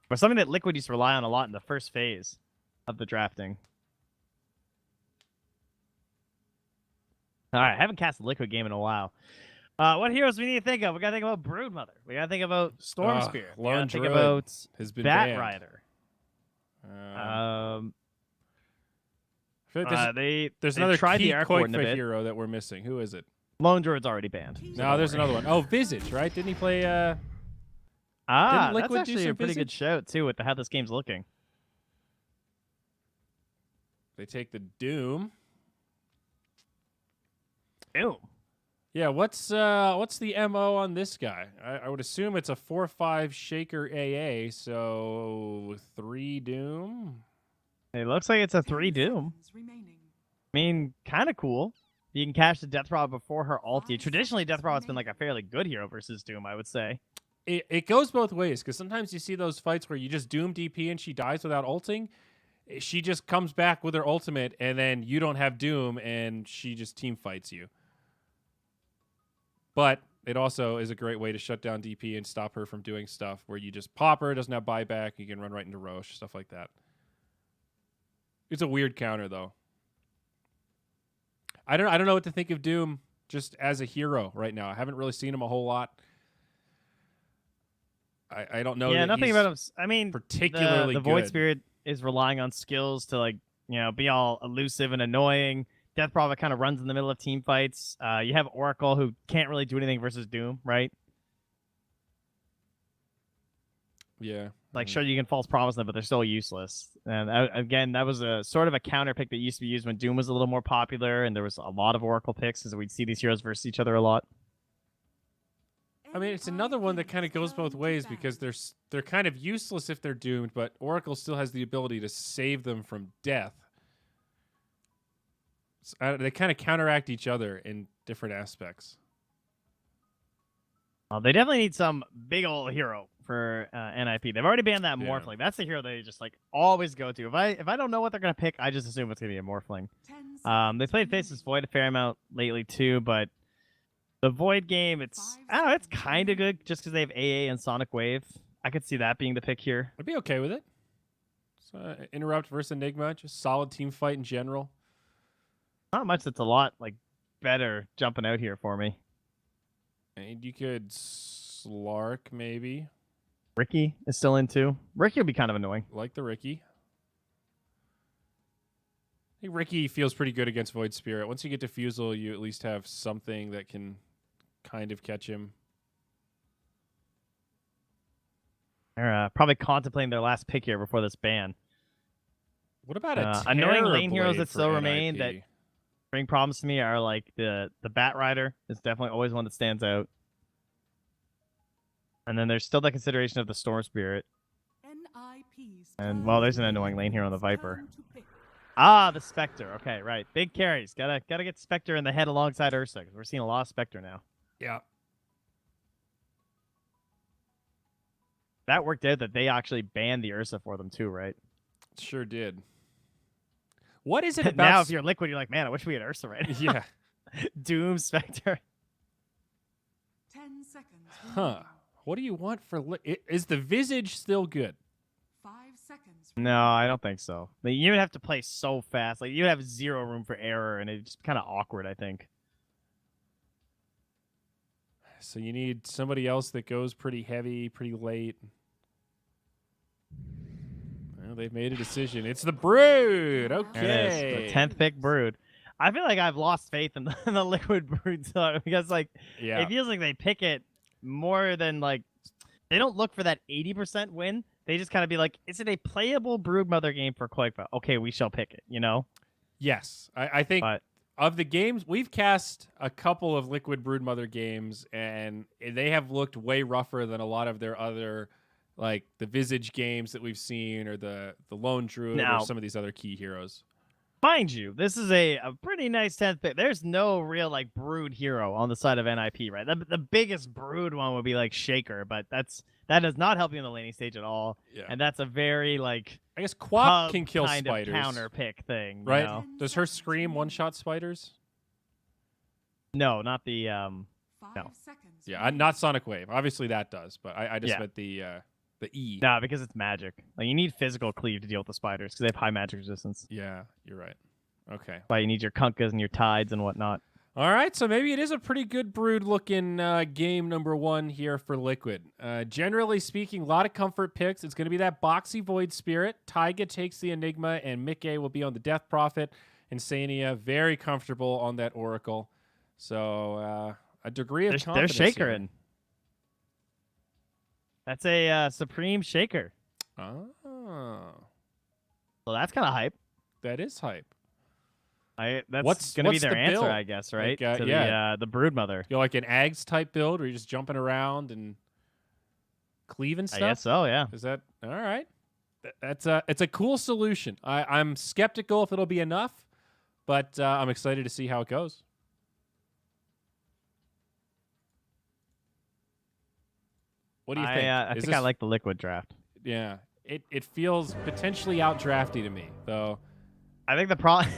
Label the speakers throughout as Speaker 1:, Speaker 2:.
Speaker 1: But something that Liquid used to rely on a lot in the first phase of the drafting. All right, I haven't cast a Liquid game in a while. What heroes we need to think of? We gotta think about Broodmother. We gotta think about Storm Spear. We
Speaker 2: Lone
Speaker 1: gotta think
Speaker 2: Druid
Speaker 1: about
Speaker 2: has been
Speaker 1: Bat
Speaker 2: banned.
Speaker 1: Rider.
Speaker 2: I feel like there's
Speaker 1: they
Speaker 2: another
Speaker 1: tried
Speaker 2: key
Speaker 1: the Arc Warden a
Speaker 2: Koifa
Speaker 1: bit.
Speaker 2: hero that we're missing. Who is it?
Speaker 1: Lone Druid's already banned.
Speaker 2: No, there's another one. Oh, Visage, right? Didn't he play? Didn't
Speaker 1: That's
Speaker 2: Liquid do
Speaker 1: actually
Speaker 2: some
Speaker 1: a pretty good
Speaker 2: Visage?
Speaker 1: shout too with how this game's looking.
Speaker 2: They take the Doom.
Speaker 1: Ew.
Speaker 2: Yeah, what's the MO on this guy? I would assume it's a 4/5 Shaker AA, so 3 Doom.
Speaker 1: It looks like it's a 3 Doom. I mean, kind of cool. You can catch the Death Rod before her ulti. Traditionally, Death Rod's been like a fairly good hero versus Doom, I would say.
Speaker 2: It goes both ways, because sometimes you see those fights where you just Doom DP and she dies without ulting. She just comes back with her ultimate, and then you don't have Doom, and she just team fights you. But it also is a great way to shut down DP and stop her from doing stuff where you just pop her, doesn't have buyback, you can run right into Roche, stuff like that. It's a weird counter, though. I don't know what to think of Doom just as a hero right now. I haven't really seen him a whole lot. I don't know.
Speaker 1: Yeah,
Speaker 2: that
Speaker 1: nothing
Speaker 2: he's
Speaker 1: about him. I mean,
Speaker 2: particularly
Speaker 1: the Void
Speaker 2: good.
Speaker 1: Spirit is relying on skills to be all elusive and annoying. Death Prophet kind of runs in the middle of team fights. You have Oracle who can't really do anything versus Doom, right?
Speaker 2: Yeah.
Speaker 1: Like, sure, you can false promise them, but they're still useless. And again, that was a sort of a counter pick that used to be used when Doom was a little more popular, and there was a lot of Oracle picks, because we'd see these heroes versus each other a lot.
Speaker 2: I mean, it's another one that kind of goes both ways, because they're kind of useless if they're doomed, but Oracle still has the ability to save them from death. So, they kind of counteract each other in different aspects.
Speaker 1: They definitely need some big old hero for NIP. They've already banned that Morphling. That's the hero they just always go to. If I don't know what they're gonna pick, I just assume it's gonna be a Morphling. They played Faceless Void a fair amount lately too, but the Void game, it's kind of good just because they have AA and Sonic Wave. I could see that being the pick here.
Speaker 2: I'd be okay with it. So, Interrupt versus Enigma, just solid team fight in general.
Speaker 1: Not much that's a lot better jumping out here for me.
Speaker 2: And you could Slark maybe.
Speaker 1: Ricky is still in too. Ricky would be kind of annoying.
Speaker 2: Like the Ricky. I think Ricky feels pretty good against Void Spirit. Once you get Diffusal, you at least have something that can kind of catch him.
Speaker 1: They're probably contemplating their last pick here before this ban.
Speaker 2: What about a
Speaker 1: annoying lane
Speaker 2: Terrorblade
Speaker 1: heroes that
Speaker 2: for
Speaker 1: still remain
Speaker 2: NIP?
Speaker 1: that bring problems to me are the Bat Rider is definitely always one that stands out. And then there's still the consideration of the Storm Spirit. And there's an annoying lane here on the Viper. The Spectre. Okay, right. Big carries. Gotta get Spectre in the head alongside Ursa, because we're seeing a lot of Spectre now.
Speaker 2: Yeah.
Speaker 1: That worked out that they actually banned the Ursa for them too, right?
Speaker 2: Sure did. What is it about...
Speaker 1: Now if you're Liquid, you're like, man, I wish we had Ursa right now.
Speaker 2: Yeah.
Speaker 1: Doom, Spectre.
Speaker 3: 10 seconds.
Speaker 2: Huh. What do you want for... Is the Visage still good?
Speaker 3: 5 seconds.
Speaker 1: No, I don't think so. You would have to play so fast. You would have zero room for error, and it's just kind of awkward, I think.
Speaker 2: So you need somebody else that goes pretty heavy, pretty late. Well, they've made a decision. It's the Brood. Okay.
Speaker 1: It is. The 10th pick Brood. I feel like I've lost faith in the Liquid Brood because it feels like they pick it more than they don't look for that 80% win. They just kind of be like, is it a playable Broodmother game for Koifa? Okay, we shall pick it, you know?
Speaker 2: Yes. I think of the games, we've cast a couple of Liquid Broodmother games, and they have looked way rougher than a lot of their other, the Visage games that we've seen, or the Lone Druid, or some of these other key heroes.
Speaker 1: Mind you, this is a pretty nice 10th pick. There's no real Brood hero on the side of NIP, right? The biggest Brood one would be Shaker, but that does not help you in the laning stage at all.
Speaker 2: Yeah.
Speaker 1: And that's a very
Speaker 2: I guess Quap can kill
Speaker 1: kind
Speaker 2: spiders.
Speaker 1: Of counter pick thing,
Speaker 2: right?
Speaker 1: You know?
Speaker 2: Does her Scream one-shot spiders?
Speaker 1: No, not the
Speaker 3: 5
Speaker 1: no.
Speaker 3: seconds.
Speaker 2: Yeah, not Sonic Wave. Obviously that does, but I just meant the The E.
Speaker 1: Nah, because it's magic. Like you need physical cleave to deal with the spiders because they have high magic resistance.
Speaker 2: Yeah, you're right. Okay.
Speaker 1: But you need your kunkas and your tides and whatnot.
Speaker 2: All right, so maybe it is a pretty good brood-looking game number 1 here for Liquid. Generally speaking, a lot of comfort picks. It's going to be that boxy Void Spirit. Taiga takes the Enigma, and Mickey will be on the Death Prophet. And Sania, very comfortable on that Oracle. So a degree of confidence.
Speaker 1: They're
Speaker 2: here.
Speaker 1: shakering. That's a Supreme Shaker.
Speaker 2: Oh.
Speaker 1: So that's kind of hype.
Speaker 2: That is hype.
Speaker 1: That's going to be their
Speaker 2: the
Speaker 1: answer,
Speaker 2: build?
Speaker 1: I guess, right?
Speaker 2: Like,
Speaker 1: To the Broodmother.
Speaker 2: You know, like an Ags type build where you're just jumping around and cleaving stuff?
Speaker 1: I guess so, yeah.
Speaker 2: Is that all right? It's a cool solution. I'm skeptical if it'll be enough, but I'm excited to see how it goes. What do you think?
Speaker 1: I think I like the Liquid draft.
Speaker 2: Yeah, it feels potentially out drafty to me, though.
Speaker 1: I think the problem.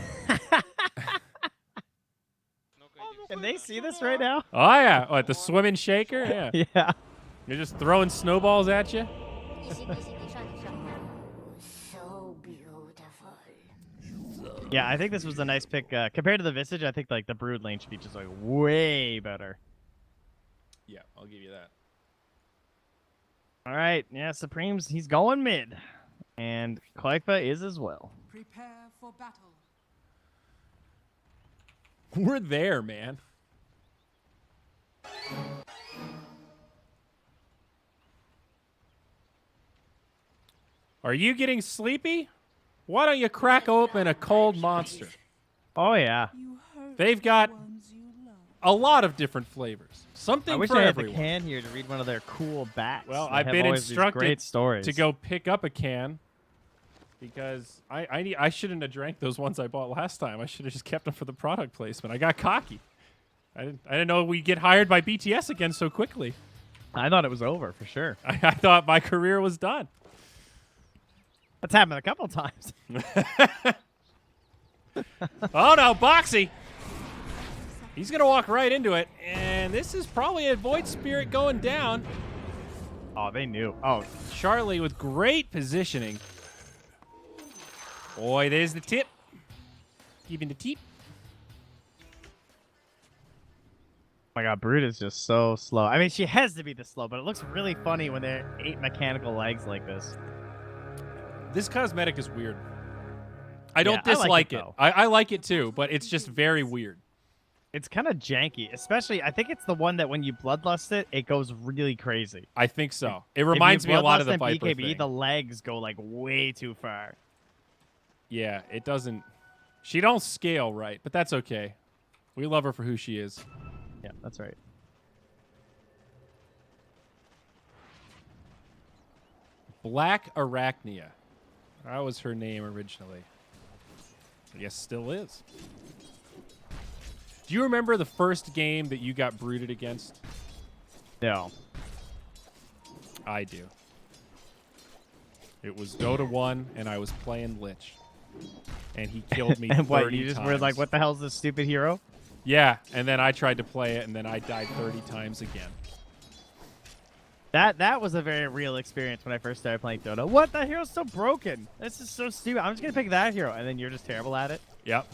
Speaker 1: Can they see this right now?
Speaker 2: Oh yeah, what, the swimming shaker? Yeah.
Speaker 1: Yeah.
Speaker 2: You're just throwing snowballs at you.
Speaker 1: Yeah, I think this was a nice pick compared to the Visage. I think like the Brood lane should be just like way better.
Speaker 2: Yeah, I'll give you that.
Speaker 1: All right, yeah, Supreme's he's going mid, and Kleikva is as well.
Speaker 3: Prepare for battle.
Speaker 2: We're there, man. Are you getting sleepy? Why don't you crack open a cold monster?
Speaker 1: Oh yeah.
Speaker 2: They've got a lot of different flavors. Something
Speaker 1: I wish
Speaker 2: for
Speaker 1: I had
Speaker 2: everyone.
Speaker 1: the can here to read one of their cool bats.
Speaker 2: Well,
Speaker 1: They
Speaker 2: I've
Speaker 1: have
Speaker 2: been
Speaker 1: always these
Speaker 2: instructed
Speaker 1: great stories.
Speaker 2: to go pick up a can because I shouldn't have drank those ones I bought last time. I should have just kept them for the product placement. I got cocky. I didn't know we'd get hired by BTS again so quickly.
Speaker 1: I thought it was over for sure.
Speaker 2: I thought my career was done.
Speaker 1: That's happened a couple times.
Speaker 2: Oh no, Boxy! He's gonna walk right into it, and this is probably a Void Spirit going down.
Speaker 1: Oh, they knew. Oh,
Speaker 2: Charlie with great positioning. Boy, there's the tip. Keeping the tip.
Speaker 1: my God, Brood is just so slow. I mean, she has to be this slow, but it looks really funny when they're 8 mechanical legs like this.
Speaker 2: This cosmetic is weird. I don't
Speaker 1: I like
Speaker 2: dislike
Speaker 1: it,
Speaker 2: it.
Speaker 1: though.
Speaker 2: I like it too, but it's just very weird.
Speaker 1: It's kind of janky, especially I think it's the one that when you bloodlust it, it goes really crazy.
Speaker 2: I think so. It reminds me a lot of the Viper
Speaker 1: BKB,
Speaker 2: thing.
Speaker 1: the legs go like way too far.
Speaker 2: Yeah, it doesn't. She don't scale right, but that's okay. We love her for who she is.
Speaker 1: Yeah, that's right.
Speaker 2: Black Arachnia. That was her name originally. I guess still is. Do you remember the first game that you got brooded against?
Speaker 1: No.
Speaker 2: I do. It was Dota 1, and I was playing Lich. And he killed me 30
Speaker 1: And what, you just
Speaker 2: times.
Speaker 1: were like, what the hell's this stupid hero?
Speaker 2: Yeah, and then I tried to play it, and then I died 30 times again.
Speaker 1: That was a very real experience when I first started playing Dota. What? That hero's so broken. This is so stupid. I'm just going to pick that hero. And then you're just terrible at it.
Speaker 2: Yep.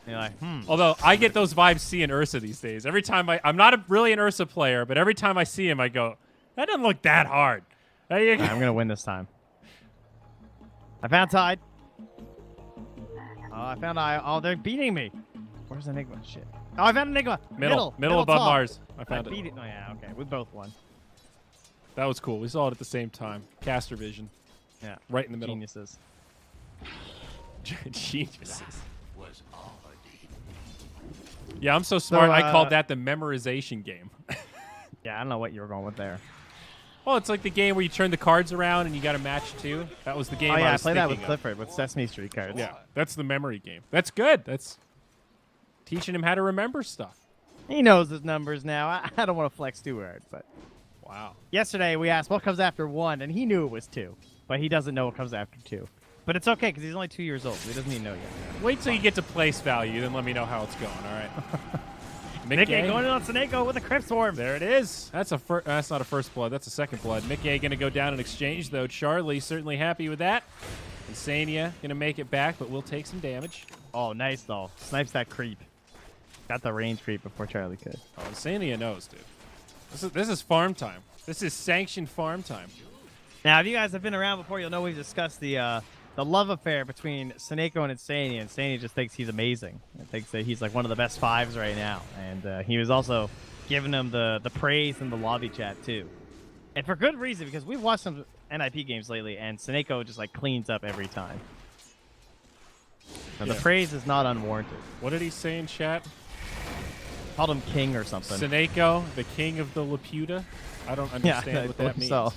Speaker 1: And you're like,
Speaker 2: Although, I get those vibes seeing Ursa these days. Every time I'm not really an Ursa player, but every time I see him, I go, that doesn't look that hard. There you go.
Speaker 1: I'm going to win this time. I found Tide. Oh, I found I. Oh, they're beating me. Where's Enigma? Shit. Oh, I found Enigma.
Speaker 2: Middle above
Speaker 1: top.
Speaker 2: Mars. I found
Speaker 1: beat
Speaker 2: it.
Speaker 1: it. Oh, yeah, okay. We both won.
Speaker 2: That was cool. We saw it at the same time. Caster vision.
Speaker 1: Yeah.
Speaker 2: Right in the middle.
Speaker 1: Geniuses.
Speaker 2: Geniuses. Yeah, I'm so smart. I called that the memorization game.
Speaker 1: Yeah, I don't know what you were going with there.
Speaker 2: Well, it's like the game where you turn the cards around and you got to match two. That was the game.
Speaker 1: Oh, yeah, I
Speaker 2: was
Speaker 1: played that with
Speaker 2: thinking of.
Speaker 1: Clifford with Sesame Street cards.
Speaker 2: Yeah, that's the memory game. That's good. That's teaching him how to remember stuff.
Speaker 1: He knows his numbers now. I don't want to flex too hard, but
Speaker 2: Wow.
Speaker 1: yesterday we asked what comes after 1, and he knew it was 2, but he doesn't know what comes after 2. But it's okay because he's only 2 years old. So he doesn't even know yet.
Speaker 2: Wait till you get to place value, then let me know how it's going. All right.
Speaker 1: Mickey going in on Seneko with a Crypt Swarm.
Speaker 2: There it is. That's that's not a first blood. That's a second blood. Mickey going to go down in exchange, though. Charlie certainly happy with that. Insania going to make it back, but will take some damage.
Speaker 1: Oh, nice, though. Snipes that creep. Got the range creep before Charlie could.
Speaker 2: Oh, Insania knows, dude. This is farm time. This is sanctioned farm time.
Speaker 1: Now, if you guys have been around before, you'll know we've discussed the love affair between Seneko and Insania. Insania just thinks he's amazing. He thinks that he's like one of the best fives right now. And he was also giving him the praise in the lobby chat, too. And for good reason, because we've watched some NIP games lately, and Seneko just like cleans up every time. Now, the praise is not unwarranted.
Speaker 2: What did he say in chat?
Speaker 1: Called him king or something.
Speaker 2: Seneko, the king of the Laputa? I don't understand what that means.
Speaker 1: So.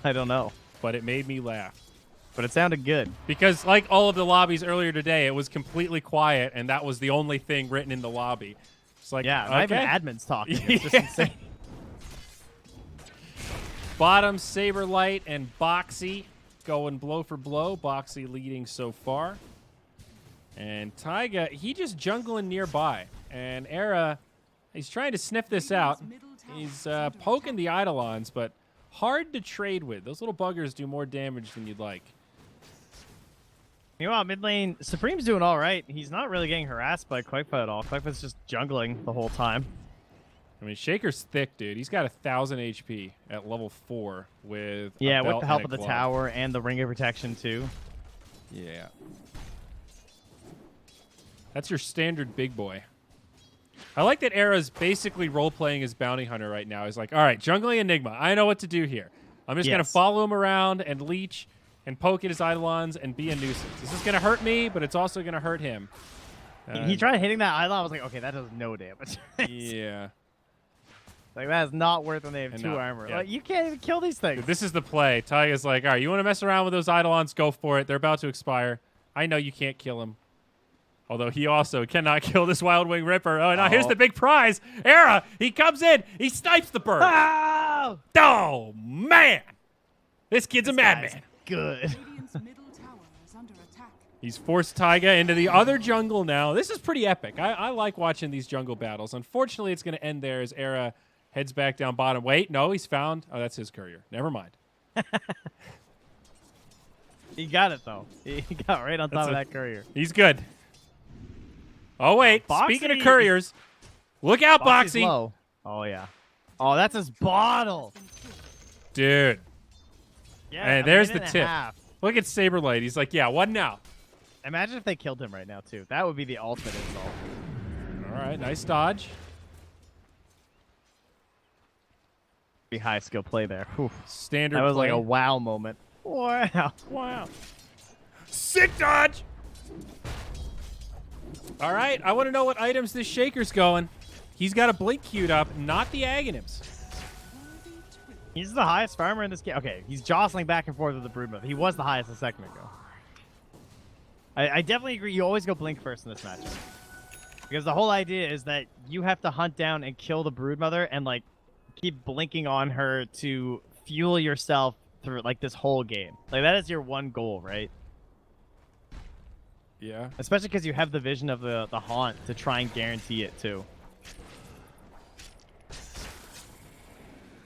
Speaker 1: I don't know.
Speaker 2: But it made me laugh.
Speaker 1: But it sounded good.
Speaker 2: Because like all of the lobbies earlier today, it was completely quiet, and that was the only thing written in the lobby. It's like,
Speaker 1: yeah,
Speaker 2: okay.
Speaker 1: not even admins talking. It's just insane.
Speaker 2: Bottom, Saberlight and Boxy going blow for blow. Boxy leading so far. And Taiga, he just jungling nearby. And Era, he's trying to sniff this out. He's poking the Eidolons, but hard to trade with. Those little buggers do more damage than you'd like.
Speaker 1: Meanwhile, mid lane, Supreme's doing all right. He's not really getting harassed by Quakefa at all. Quakefa's just jungling the whole time.
Speaker 2: I mean, Shaker's thick, dude. He's got 1,000 HP at level 4 with
Speaker 1: with
Speaker 2: belt
Speaker 1: the help
Speaker 2: and
Speaker 1: of
Speaker 2: a
Speaker 1: the
Speaker 2: glove.
Speaker 1: tower and the ring of protection too.
Speaker 2: Yeah. That's your standard big boy. I like that Era's basically role-playing as bounty hunter right now. He's like, all right, jungling Enigma. I know what to do here. I'm just going to follow him around and leech and poke at his Eidolons and be a nuisance. This is going to hurt me, but it's also going to hurt him.
Speaker 1: He tried hitting that Eidolon. I was like, okay, that does no damage.
Speaker 2: Yeah.
Speaker 1: Like, that is not worth when they have 2 armor.
Speaker 2: Yeah.
Speaker 1: Like, you can't even kill these things.
Speaker 2: Dude, this is the play. Taiga's like, all right, you want to mess around with those Eidolons? Go for it. They're about to expire. I know you can't kill him. Although he also cannot kill this Wild Wing Ripper. Oh, now here's the big prize. Era, he comes in. He snipes the bird. Oh, man. This kid's a madman.
Speaker 1: Good.
Speaker 3: Radiant's middle tower is under attack.
Speaker 2: He's forced Taiga into the other jungle now. This is pretty epic. I like watching these jungle battles. Unfortunately, it's going to end there as Era heads back down bottom. Wait, no, he's found. Oh, that's his courier. Never mind.
Speaker 1: He got it, though. He got right on top of that courier.
Speaker 2: He's good. Oh, wait.
Speaker 1: Boxy.
Speaker 2: Speaking of couriers, look out, Boxy.
Speaker 1: Low. Oh, yeah. Oh, that's his bottle.
Speaker 2: Dude.
Speaker 1: Yeah,
Speaker 2: and there's the tip. Look at Saberlight. He's like, yeah, what now?
Speaker 1: Imagine if they killed him right now, too. That would be the ultimate insult.
Speaker 2: All right, nice dodge.
Speaker 1: Be high skill play there. Whew.
Speaker 2: Standard
Speaker 1: That was
Speaker 2: play.
Speaker 1: like a wow moment. Wow.
Speaker 2: Wow. Sick dodge. All right, I want to know what items this Shaker's going. He's got a blink queued up, not the Aghanims.
Speaker 1: He's the highest farmer in this game. Okay, he's jostling back and forth with the Broodmother. He was the highest a second ago. I definitely agree. You always go blink first in this matchup. Because the whole idea is that you have to hunt down and kill the Broodmother and, like, keep blinking on her to fuel yourself through, like, this whole game. Like, that is your one goal, right?
Speaker 2: Yeah.
Speaker 1: Especially because you have the vision of the haunt to try and guarantee it, too.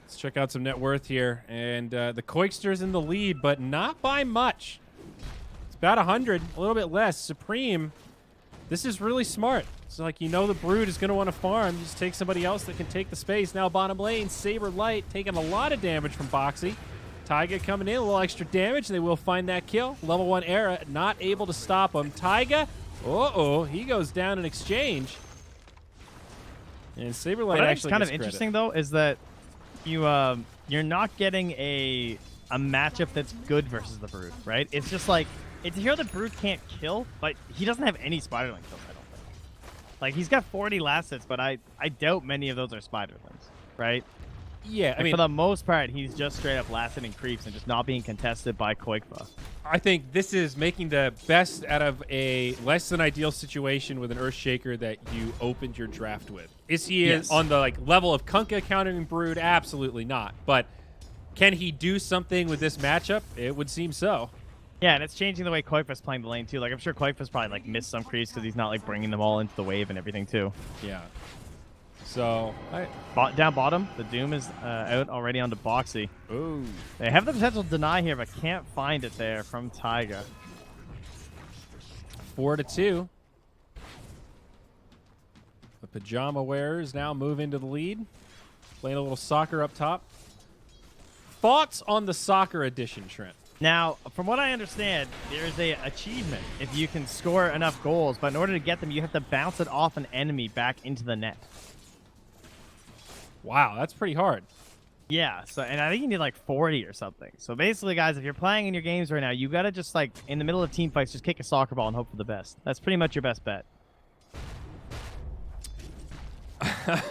Speaker 2: Let's check out some net worth here. And the Koikster's in the lead, but not by much. It's about 100, a little bit less. Supreme, this is really smart. It's like, you know the Brood is going to want to farm. Just take somebody else that can take the space. Now bottom lane, Saberlight taking a lot of damage from Boxy. Taiga coming in, a little extra damage. They will find that kill. Level 1 Era, not able to stop him. Taiga, he goes down in exchange. And Saberlight
Speaker 1: What I think
Speaker 2: actually
Speaker 1: is kind of
Speaker 2: gets
Speaker 1: interesting,
Speaker 2: credit.
Speaker 1: though, is that you're not getting a matchup that's good versus the Brood, right? It's just like, it's here the Brood can't kill, but he doesn't have any Spiderling kills, I don't think. Like, he's got 40 last hits, but I doubt many of those are Spiderlings, right?
Speaker 2: Yeah,
Speaker 1: Like,
Speaker 2: I mean,
Speaker 1: for the most part, he's just straight up last hitting creeps and just not being contested by Koikfa.
Speaker 2: I think this is making the best out of a less than ideal situation with an Earthshaker that you opened your draft with. Is he on the level of Kunkka countering Brood? Absolutely not. But can he do something with this matchup? It would seem so.
Speaker 1: Yeah, and it's changing the way Koikfa's playing the lane too. Like, I'm sure Koikfa's probably missed some creeps because he's not bringing them all into the wave and everything too.
Speaker 2: Yeah. So,
Speaker 1: Down bottom, the Doom is out already onto Boxy.
Speaker 2: ooh.
Speaker 1: They have the potential to deny here, but can't find it there from Taiga.
Speaker 2: 4-2. The Pajama Wearers now move into the lead. Playing a little soccer up top. Thoughts on the soccer edition, Trent?
Speaker 1: Now, from what I understand, there is a achievement if you can score enough goals, but in order to get them, you have to bounce it off an enemy back into the net.
Speaker 2: Wow, that's pretty hard.
Speaker 1: Yeah, so and I think you need like 40 or something. So basically, guys, if you're playing in your games right now, you gotta just like in the middle of team fights, just kick a soccer ball and hope for the best. That's pretty much your best bet.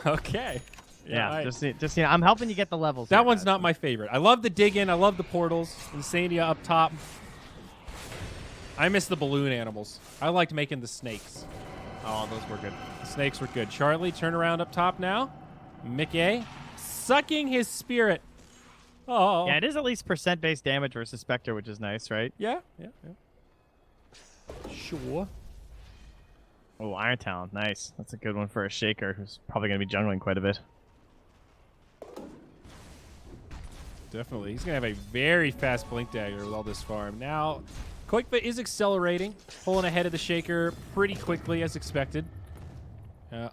Speaker 2: Okay.
Speaker 1: Yeah, just I'm helping you get the levels.
Speaker 2: That
Speaker 1: here,
Speaker 2: one's
Speaker 1: guys.
Speaker 2: not my favorite. I love the dig in. I love the portals. Insania up top. I miss the balloon animals. I liked making the snakes.
Speaker 1: Oh, those were good.
Speaker 2: The snakes were good. Charlie, turn around up top now. Mickey, sucking his spirit. Oh.
Speaker 1: Yeah, it is at least percent-based damage versus Spectre, which is nice, right?
Speaker 2: Yeah. Sure.
Speaker 1: Oh, Iron Talon, nice. That's a good one for a Shaker, who's probably going to be jungling quite a bit.
Speaker 2: Definitely. He's going to have a very fast Blink Dagger with all this farm. Now, Koikva is accelerating, pulling ahead of the Shaker pretty quickly as expected.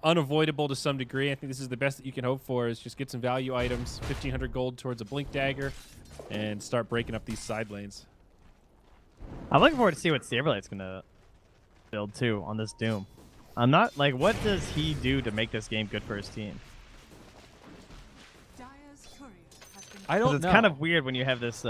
Speaker 2: Unavoidable to some degree. I think this is the best that you can hope for is just get some value items, 1,500 gold towards a Blink Dagger, and start breaking up these side lanes.
Speaker 1: I'm looking forward to see what Saberlight's going to build, too, on this Doom. I'm not, like, what does he do to make this game good for his team?
Speaker 2: I don't know.
Speaker 1: It's kind of weird when you have this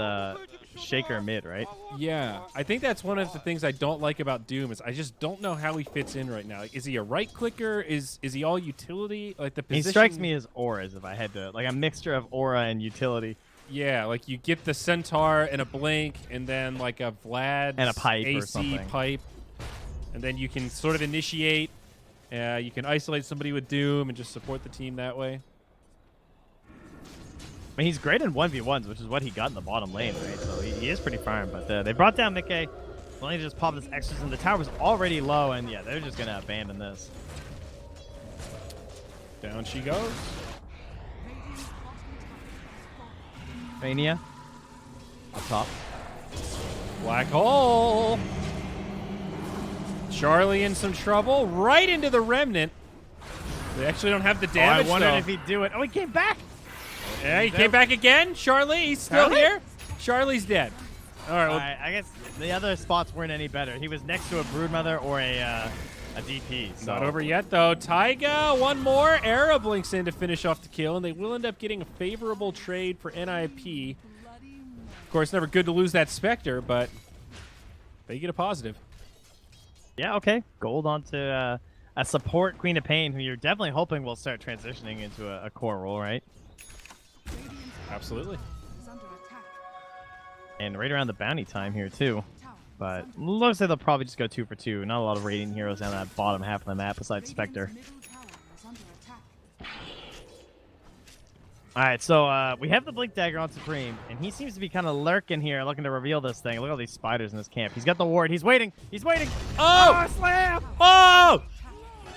Speaker 1: Shaker mid, right?
Speaker 2: Yeah, I think that's one of the things I don't like about Doom is I just don't know how he fits in right now. Like, is he a right clicker? Is he all utility? Like the position.
Speaker 1: He strikes me as auras if I had to, like a mixture of aura and utility.
Speaker 2: Yeah, like you get the Centaur and a Blink, and then like a Vlad
Speaker 1: and a pipe
Speaker 2: AC
Speaker 1: or something.
Speaker 2: pipe, and then you can sort of initiate. You can isolate somebody with Doom and just support the team that way.
Speaker 1: I mean, he's great in 1v1s, which is what he got in the bottom lane, right? So he is pretty firm. But they brought down Mickey. Only just pop this extras, and the tower was already low, and yeah, they're just gonna abandon this.
Speaker 2: Down she goes.
Speaker 1: Mania up top.
Speaker 2: Black hole. Charlie in some trouble. Right into the Remnant. They actually don't have the damage.
Speaker 1: I wondered
Speaker 2: though.
Speaker 1: if he'd do it. Oh, he came back.
Speaker 2: Yeah, he came back again. Charlie, he's still here. Charlie's dead. All right.
Speaker 1: All right, I guess the other spots weren't any better. He was next to a Broodmother or a DP. So.
Speaker 2: Not over yet, though. Taiga, one more. Era blinks in to finish off the kill, and they will end up getting a favorable trade for NIP. Of course, never good to lose that Spectre, but they get a positive.
Speaker 1: Yeah, okay. Gold onto a support Queen of Pain, who you're definitely hoping will start transitioning into a core role, right?
Speaker 2: Absolutely.
Speaker 1: And right around the bounty time here, too. But looks like they'll probably just go 2 for 2. Not a lot of raiding heroes on that bottom half of the map besides Spectre. Alright, so we have the Blink Dagger on Supreme, and he seems to be kind of lurking here, looking to reveal this thing. Look at all these spiders in this camp. He's got the ward. He's waiting. He's waiting.
Speaker 2: Oh!
Speaker 1: Slam!
Speaker 2: Oh!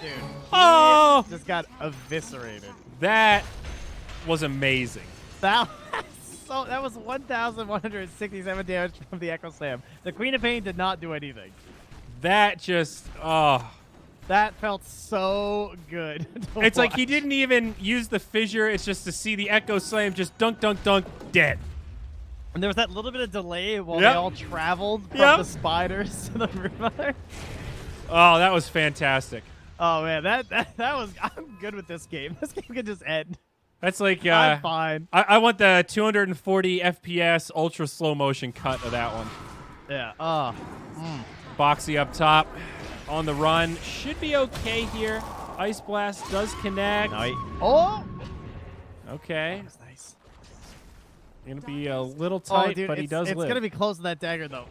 Speaker 1: Dude.
Speaker 2: Oh!
Speaker 1: Just got eviscerated.
Speaker 2: That was amazing.
Speaker 1: That was 1,167 damage from the Echo Slam. The Queen of Pain did not do anything.
Speaker 2: That just, oh.
Speaker 1: That felt so good.
Speaker 2: It's like he didn't even use the fissure. It's just to see the Echo Slam just dunk, dunk, dunk, dead.
Speaker 1: And there was that little bit of delay while
Speaker 2: Yep.
Speaker 1: they all traveled from
Speaker 2: Yep.
Speaker 1: the spiders to the Broodmother.
Speaker 2: Oh, that was fantastic.
Speaker 1: Oh, man. That was... I'm good with this game. This game could just end.
Speaker 2: That's like,
Speaker 1: I'm fine.
Speaker 2: I want the 240 FPS ultra slow motion cut of that one.
Speaker 1: Yeah.
Speaker 2: Boxy up top. On the run. Should be okay here. Ice Blast does connect.
Speaker 1: Oh!
Speaker 2: Okay.
Speaker 1: That was nice.
Speaker 2: Going to be a little tight,
Speaker 1: dude,
Speaker 2: but he does
Speaker 1: It's
Speaker 2: live.
Speaker 1: going to be close to that dagger, though.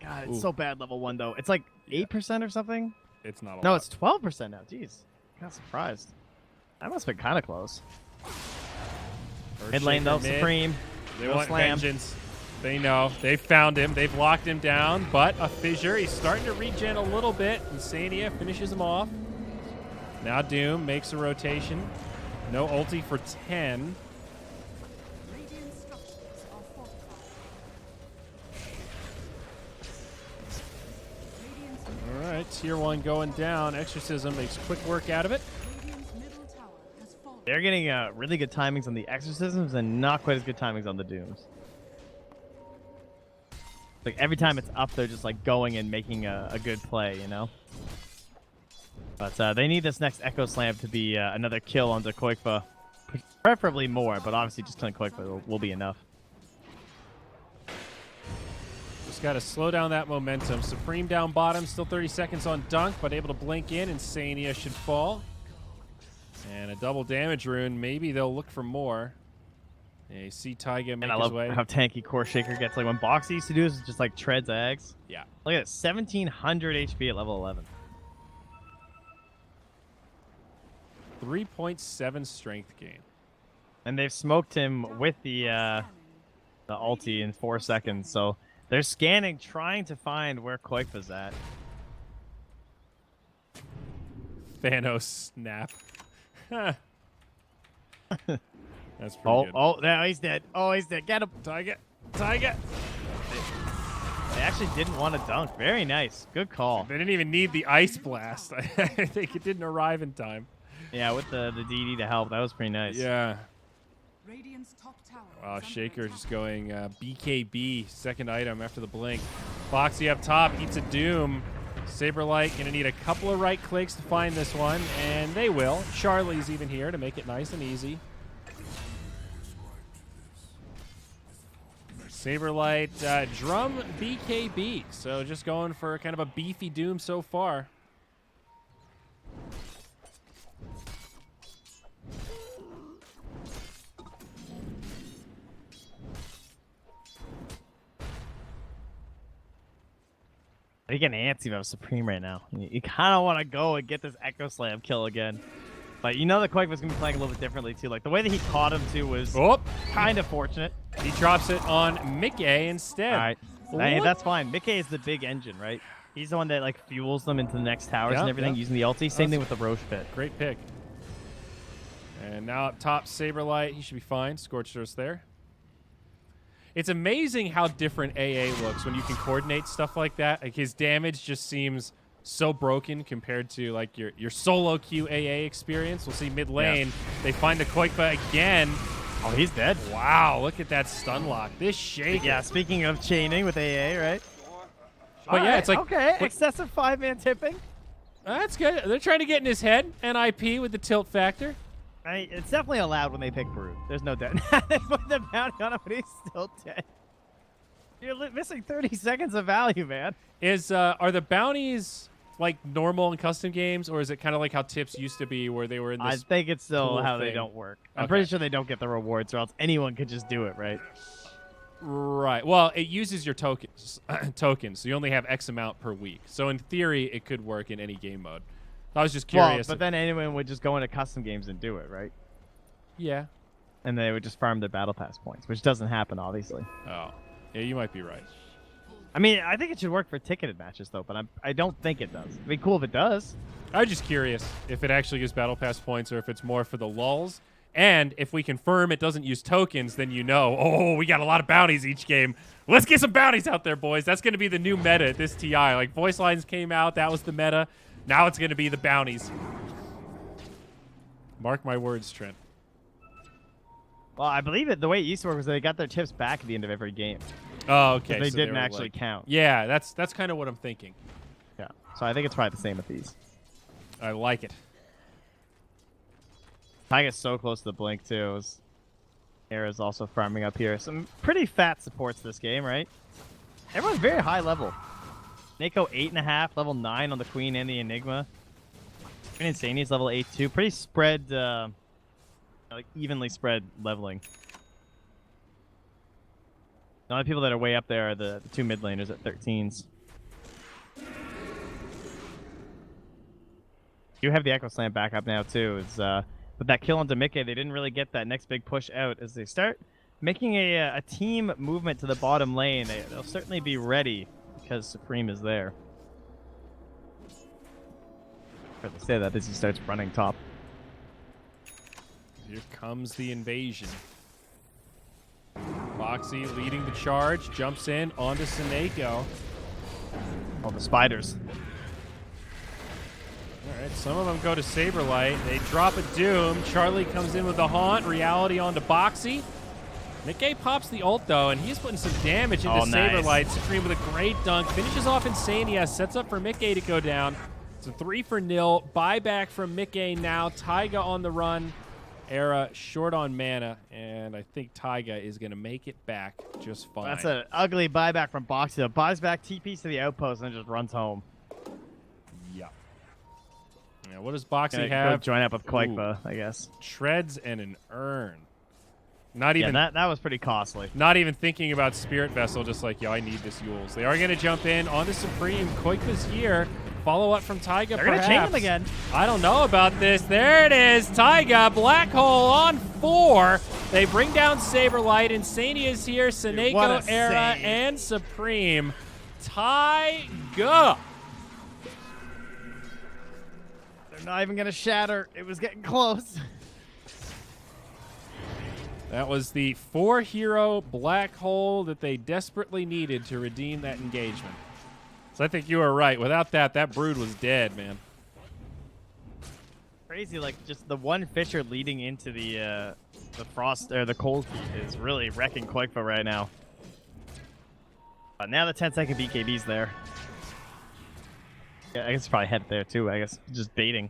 Speaker 1: God, it's so bad level 1, though. It's like 8% or something?
Speaker 2: It's not a lot.
Speaker 1: No, it's 12% now. Jeez. Got surprised. That must have been kind of close. Mid lane, though.
Speaker 2: Mid.
Speaker 1: Supreme.
Speaker 2: They
Speaker 1: No
Speaker 2: want
Speaker 1: slam.
Speaker 2: vengeance. They know. They've found him. They've locked him down, but a fissure. He's starting to regen a little bit. Insania finishes him off. Now Doom makes a rotation. No ulti for 10.
Speaker 3: Radiant structures are fortified. Radiant's
Speaker 2: All right, tier 1 going down. Exorcism makes quick work out of it.
Speaker 3: Radiant's middle tower has fallen.
Speaker 1: They're getting really good timings on the exorcisms and not quite as good timings on the dooms. Like every time it's up, they're just like going and making a good play, you know. But they need this next Echo Slam to be another kill onto Koikfa. Preferably more, but obviously just killing Koikfa will be enough.
Speaker 2: Just got to slow down that momentum. Supreme down bottom, still 30 seconds on Dunk, but able to blink in. Insania should fall. And a double damage rune. Maybe they'll look for more. Yeah, you see Taiga make
Speaker 1: And I
Speaker 2: his
Speaker 1: love
Speaker 2: way.
Speaker 1: how tanky Core Shaker gets. Like when Boxy used to do this, it's just like treads eggs.
Speaker 2: Yeah.
Speaker 1: Look at it, 1700 HP at level 11.
Speaker 2: 3.7 strength gain.
Speaker 1: And they've smoked him with the ulti in 4 seconds, so they're scanning, trying to find where Koikfa's at.
Speaker 2: Thanos snap. That's pretty
Speaker 1: Oh,
Speaker 2: good.
Speaker 1: oh, no, he's dead. Oh, he's dead. Get him.
Speaker 2: Taiga. Taiga.
Speaker 1: They actually didn't want to dunk. Very nice. Good call.
Speaker 2: They didn't even need the ice blast. I think it didn't arrive in time.
Speaker 1: Yeah, with the DD to help. That was pretty nice.
Speaker 2: Yeah.
Speaker 3: Radiant's top tower.
Speaker 2: Wow,
Speaker 3: is under
Speaker 2: Shaker
Speaker 3: attack.
Speaker 2: just going BKB, second item after the blink. Foxy up top, eats a Doom. Saberlight gonna need a couple of right clicks to find this one, and they will. Charlie's even here to make it nice and easy. Saberlight, drum BKB, so just going for kind of a beefy Doom so far.
Speaker 1: You're getting antsy about Supreme right now. You kind of want to go and get this Echo Slam kill again. But you know that Koikfa's going to be playing a little bit differently, too. Like, the way that he caught him, too, was kind of fortunate.
Speaker 2: He drops it on Mickey instead.
Speaker 1: All right. Hey, that's fine. Mickey is the big engine, right? He's the one that, like, fuels them into the next towers and everything using the ulti. Same thing with the Roche pit.
Speaker 2: Great pick. And now up top, Saberlight. He should be fine. Scorched Earth there. It's amazing how different AA looks when you can coordinate stuff like that. Like his damage just seems so broken compared to like your solo queue AA experience. We'll see mid lane. They find the Koikfa again.
Speaker 1: Oh, he's dead.
Speaker 2: Wow, look at that stun lock. This Shaker.
Speaker 1: Yeah, speaking of chaining with AA, right?
Speaker 2: But yeah, it's like
Speaker 1: okay, excessive 5-man tipping.
Speaker 2: That's good. They're trying to get in his head. NIP with the tilt factor.
Speaker 1: It's definitely allowed when they pick Brood. There's no doubt. They put the bounty on him, but he's still dead. You're missing 30 seconds of value, man.
Speaker 2: Are the bounties like normal in custom games, or is it kind of like how tips used to be, where they were in this?
Speaker 1: I think it's still
Speaker 2: cool
Speaker 1: how
Speaker 2: thing?
Speaker 1: they don't work. I'm pretty sure they don't get the rewards, or else anyone could just do it, right?
Speaker 2: Right. Well, it uses your tokens, so you only have X amount per week. So in theory, it could work in any game mode. I was just curious.
Speaker 1: Well, but then anyone would just go into custom games and do it, right?
Speaker 2: Yeah.
Speaker 1: And they would just farm their battle pass points, which doesn't happen, obviously.
Speaker 2: Oh, yeah, you might be right.
Speaker 1: I mean, I think it should work for ticketed matches, though, but I don't think it does. It'd be cool if it does.
Speaker 2: I was just curious if it actually gives battle pass points or if it's more for the lulz. And if we confirm it doesn't use tokens, then you know, oh, we got a lot of bounties each game. Let's get some bounties out there, boys. That's going to be the new meta at this TI. Like, voice lines came out. That was the meta. Now it's going to be the bounties. Mark my words, Trent.
Speaker 1: Well, I believe it. The way it used to work was they got their tips back at the end of every game.
Speaker 2: Oh, okay.
Speaker 1: They
Speaker 2: so
Speaker 1: didn't
Speaker 2: were
Speaker 1: actually
Speaker 2: like,
Speaker 1: count.
Speaker 2: Yeah, that's kind of what I'm thinking.
Speaker 1: Yeah. So I think it's probably the same with these.
Speaker 2: I like it.
Speaker 1: Taiga's so close to the blink, too. Era's also farming up here. Some pretty fat supports this game, right? Everyone's very high level. Neko 8.5, level 9 on the Queen and the Enigma. Insania's level 8 too. Pretty spread, like evenly spread leveling. The only people that are way up there are the two mid laners at 13s. You have the Echo Slam back up now too. With that kill onto Mickey, they didn't really get that next big push out. As they start making a team movement to the bottom lane, they'll certainly be ready because Supreme is there. For the say that as he starts running top.
Speaker 2: Here comes the invasion. Boxy leading the charge, jumps in onto Seneko.
Speaker 1: Oh, the spiders.
Speaker 2: All right, some of them go to Saberlight. They drop a Doom. Charlie comes in with the Haunt. Reality onto Boxy. Mickey pops the ult, though, and he's putting some damage into Saberlight. Supreme with a great dunk. Finishes off Insania. Sets up for Mickey to go down. It's a 3-0. Buyback from Mickey now. Taiga on the run. Era short on mana, and I think Taiga is going to make it back just fine.
Speaker 1: That's an ugly buyback from Boxy, though. Buys back, TPs to the outpost, and then just runs home.
Speaker 2: Yeah. Now, what does Boxy have?
Speaker 1: Go join up with Quakefa, I guess.
Speaker 2: Treads and an urn. Not even
Speaker 1: that was pretty costly.
Speaker 2: Not even thinking about Spirit Vessel, just like, yo, I need this Yules. They are going to jump in onto Supreme. Quakefa's here. Follow up from Taiga,
Speaker 1: They're going to chain him again.
Speaker 2: I don't know about this. There it is. Taiga, Black Hole on 4. They bring down Saberlight. Insania's here. Seneko, Era, and Supreme. Taiga.
Speaker 1: They're not even going to shatter. It was getting close.
Speaker 2: That was the 4-hero Black Hole that they desperately needed to redeem that engagement. So I think you were right. Without that, that brood was dead, man.
Speaker 1: Crazy, like just the one Fisher leading into the frost or the cold feet is really wrecking Quakefa right now. Now the 10-second BKB's there. Yeah, I guess it's probably head there too. I guess just baiting.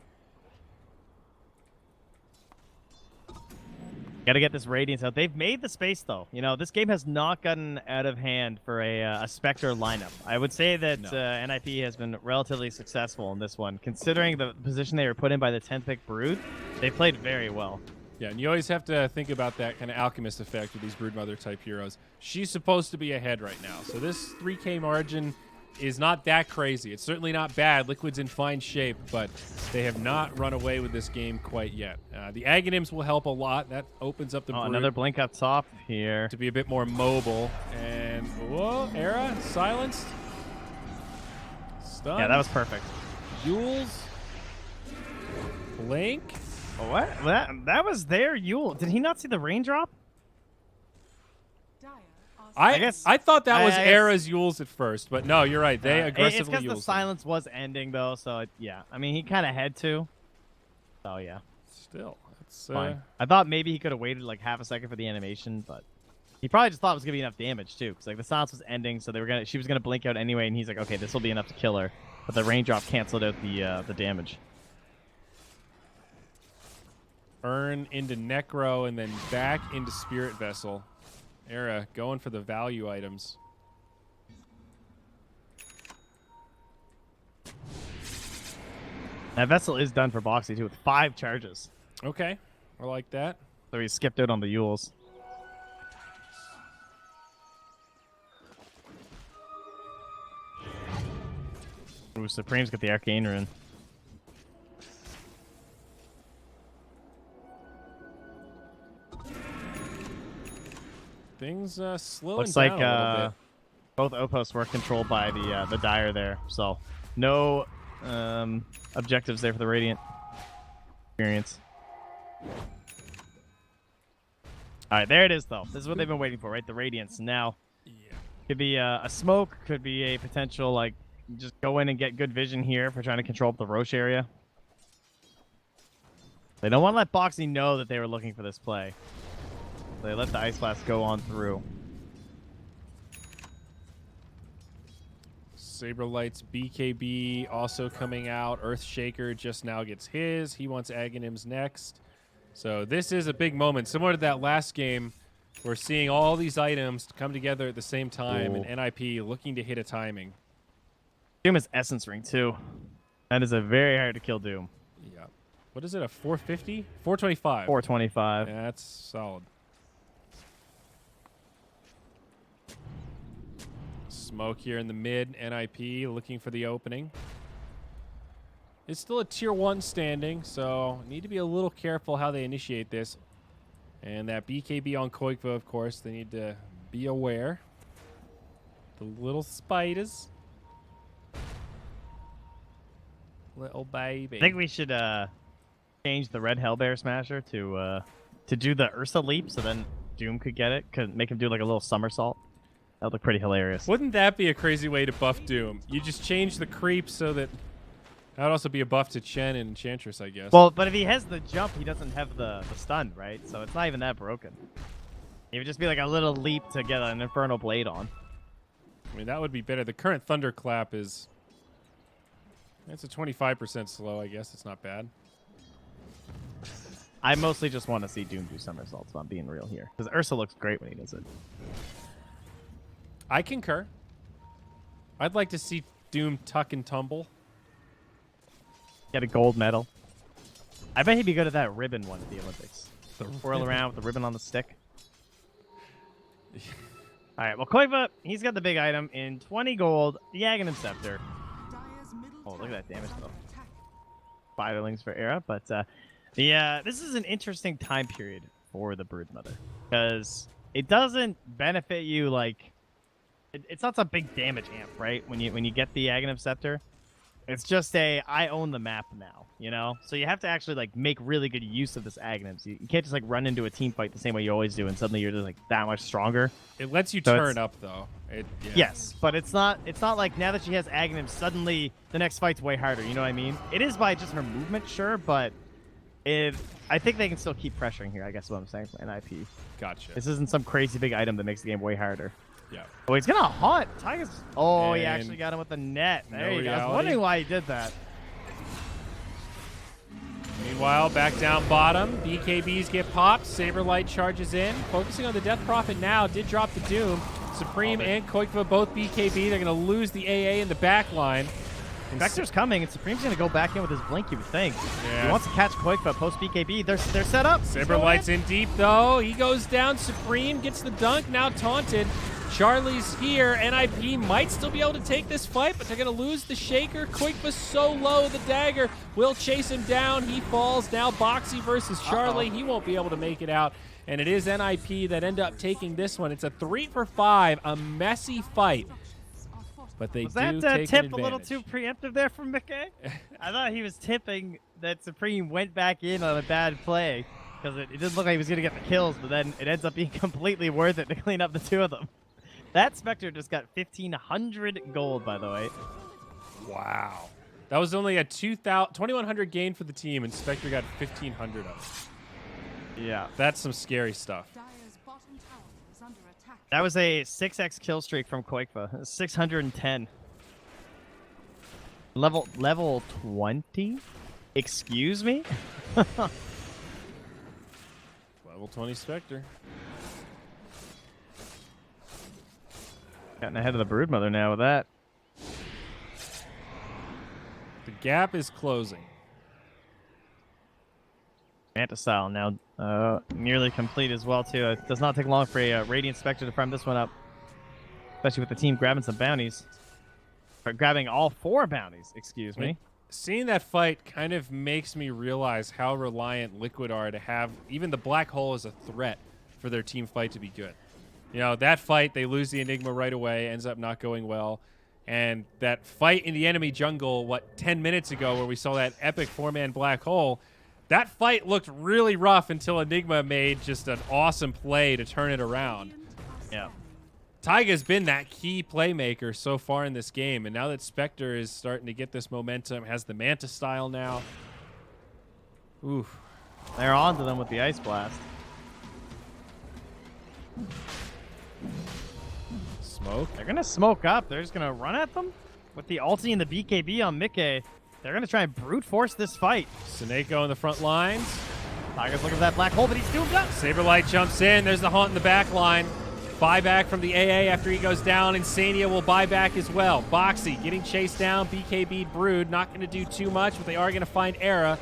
Speaker 1: Got to get this Radiance out. They've made the space, though. You know, this game has not gotten out of hand for a Spectre lineup. I would say that NIP has been relatively successful in this one. Considering the position they were put in by the 10th pick Brood, they played very well.
Speaker 2: Yeah, and you always have to think about that kind of Alchemist effect with these Broodmother type heroes. She's supposed to be ahead right now. So this 3K margin is not that crazy. It's certainly not bad. Liquid's in fine shape, but they have not run away with this game quite yet. The Aghanims will help a lot. That opens up the Brood
Speaker 1: another blink up top here
Speaker 2: to be a bit more mobile. And whoa, Era silenced. Stun.
Speaker 1: Yeah, that was perfect.
Speaker 2: Yules. Blink.
Speaker 1: Oh, what? That was their Yule. Did he not see the raindrop?
Speaker 2: I thought that was Era's Yules at first, but no, you're right. They aggressively
Speaker 1: It's because the
Speaker 2: Yules
Speaker 1: silence was ending, though, so yeah. I mean, he kind of had to. So, yeah.
Speaker 2: Still, it's
Speaker 1: fine. I thought maybe he could have waited like half a second for the animation, but he probably just thought it was going to be enough damage, too. Because like, the silence was ending, so she was going to blink out anyway, and he's like, okay, this will be enough to kill her. But the raindrop canceled out the damage.
Speaker 2: Urn into Necro and then back into Spirit Vessel. Era going for the value items.
Speaker 1: That Vessel is done for Boxy, too, with 5 charges.
Speaker 2: Okay, I like that.
Speaker 1: So he skipped out on the Yules. Ooh, Supreme's got the Arcane Rune.
Speaker 2: Things slowing
Speaker 1: Looks
Speaker 2: down
Speaker 1: like
Speaker 2: a little bit.
Speaker 1: both outposts were controlled by the Dire there, so no objectives there for the Radiant experience. All right, there it is, though. This is what they've been waiting for, right? The Radiance. Now, could be a smoke, could be a potential, like, just go in and get good vision here for trying to control up the Roche area. They don't want to let Boxy know that they were looking for this play. They let the Ice Blast go on through.
Speaker 2: Saberlight's BKB also coming out. Earthshaker just now gets his. He wants Aghanims next. So this is a big moment. Similar to that last game, we're seeing all these items come together at the same time, and NIP looking to hit a timing.
Speaker 1: Doom is Essence Ring, too. That is a very hard to kill Doom.
Speaker 2: Yeah. What is it, a 450? 425.
Speaker 1: 425.
Speaker 2: Yeah, that's solid. Smoke here in the mid. NIP looking for the opening. It's still a tier 1 standing, so need to be a little careful how they initiate this. And that BKB on Quakefa, of course, they need to be aware. The little spiders. Little baby.
Speaker 1: I think we should change the red Hellbear Smasher to to do the Ursa leap, so then Doom could get it, could make him do like a little somersault. That would look pretty hilarious.
Speaker 2: Wouldn't that be a crazy way to buff Doom? You just change the creep so that would also be a buff to Chen and Enchantress, I guess.
Speaker 1: Well, but if he has the jump, he doesn't have the stun, right? So it's not even that broken. It would just be like a little leap to get an Infernal Blade on.
Speaker 2: I mean, that would be better. The current Thunderclap is... It's a 25% slow, I guess. It's not bad.
Speaker 1: I mostly just want to see Doom do somersaults, if I'm being real here. Because Ursa looks great when he does it.
Speaker 2: I concur. I'd like to see Doom tuck and tumble.
Speaker 1: Get a gold medal. I bet he'd be good at that ribbon one at the Olympics. The whirl around with the ribbon on the stick. All right, well, Koiva, he's got the big item in 20 gold, the Aghanim Scepter. Oh, look at that damage, though. Firelings for Era, but this is an interesting time period for the Broodmother because it doesn't benefit you like it's not some big damage amp, right? When you get the Aghanim Scepter, it's just I own the map now, you know. So you have to actually like make really good use of this Aghanim. So you can't just like run into a team fight the same way you always do, and suddenly you're just like that much stronger.
Speaker 2: It lets you
Speaker 1: So
Speaker 2: turn up though. Yeah.
Speaker 1: Yes, but it's not like now that she has Aghanim, suddenly the next fight's way harder. You know what I mean? It is by just her movement, sure, but I think they can still keep pressuring here. I guess is what I'm saying from NIP.
Speaker 2: Gotcha.
Speaker 1: This isn't some crazy big item that makes the game way harder.
Speaker 2: Yeah.
Speaker 1: Oh, he's gonna haunt. Tiger's. Oh, he
Speaker 2: And
Speaker 1: actually got him with the net. There
Speaker 2: no
Speaker 1: you go. I was
Speaker 2: reality.
Speaker 1: wondering why he did that.
Speaker 2: Meanwhile, back down bottom, BKBs get popped. Saberlight charges in. Focusing on the Death Prophet now. Did drop the Doom. Supreme and Koikva both BKB. They're going to lose the AA in the back line.
Speaker 1: Vector's coming, and Supreme's gonna go back in with his blink. You would think.
Speaker 2: Yeah.
Speaker 1: He wants to catch Koikva post BKB. They're set up.
Speaker 2: Saberlight's in deep though. He goes down. Supreme gets the dunk. Now taunted. Charlie's here. NIP might still be able to take this fight, but they're going to lose the Shaker. Koikva's so low. The dagger will chase him down. He falls. Now Boxy versus Charlie. He won't be able to make it out. And it is NIP that end up taking this one. It's a 3-for-5, a messy fight. But they
Speaker 1: Was
Speaker 2: do
Speaker 1: that
Speaker 2: take
Speaker 1: tip
Speaker 2: an
Speaker 1: a little
Speaker 2: advantage.
Speaker 1: too preemptive there from Mickey? I thought he was tipping that Supreme went back in on a bad play because it didn't look like he was going to get the kills, but then it ends up being completely worth it to clean up the two of them. That Spectre just got 1,500 gold, by the way.
Speaker 2: Wow. That was only a 2,100 gain for the team, and Spectre got 1,500 of it.
Speaker 1: Yeah.
Speaker 2: That's some scary stuff.
Speaker 3: Dire's bottom tower is under attack.
Speaker 1: That was a 6x kill streak from Koikva. 610. Level 20? Excuse me?
Speaker 2: Level 20 Spectre.
Speaker 1: Getting ahead of the Broodmother now with that.
Speaker 2: The gap is closing.
Speaker 1: Manta style now nearly complete as well too. It does not take long for a Radiant Spectre to prime this one up, especially with the team grabbing some bounties. Or grabbing all 4 bounties, excuse me.
Speaker 2: Seeing that fight kind of makes me realize how reliant Liquid are to have even the Black Hole as a threat for their team fight to be good. You know, that fight, they lose the Enigma right away, ends up not going well. And that fight in the enemy jungle, 10 minutes ago where we saw that epic 4-man Black Hole, that fight looked really rough until Enigma made just an awesome play to turn it around.
Speaker 1: Yeah.
Speaker 2: Taiga's been that key playmaker so far in this game, and now that Spectre is starting to get this momentum, has the Manta style now. Oof.
Speaker 1: They're on to them with the Ice Blast.
Speaker 2: Smoke.
Speaker 1: They're going to smoke up. They're just going to run at them with the ulti and the BKB on Mickey. They're going to try and brute force this fight.
Speaker 2: Seneko in the front lines.
Speaker 1: Tiger's looking for that black hole, but he's doomed up.
Speaker 2: Saberlight jumps in. There's the haunt in the back line. Buyback from the AA after he goes down. Insania will buy back as well. Boxy getting chased down. BKB Brood. Not going to do too much, but they are going to find Era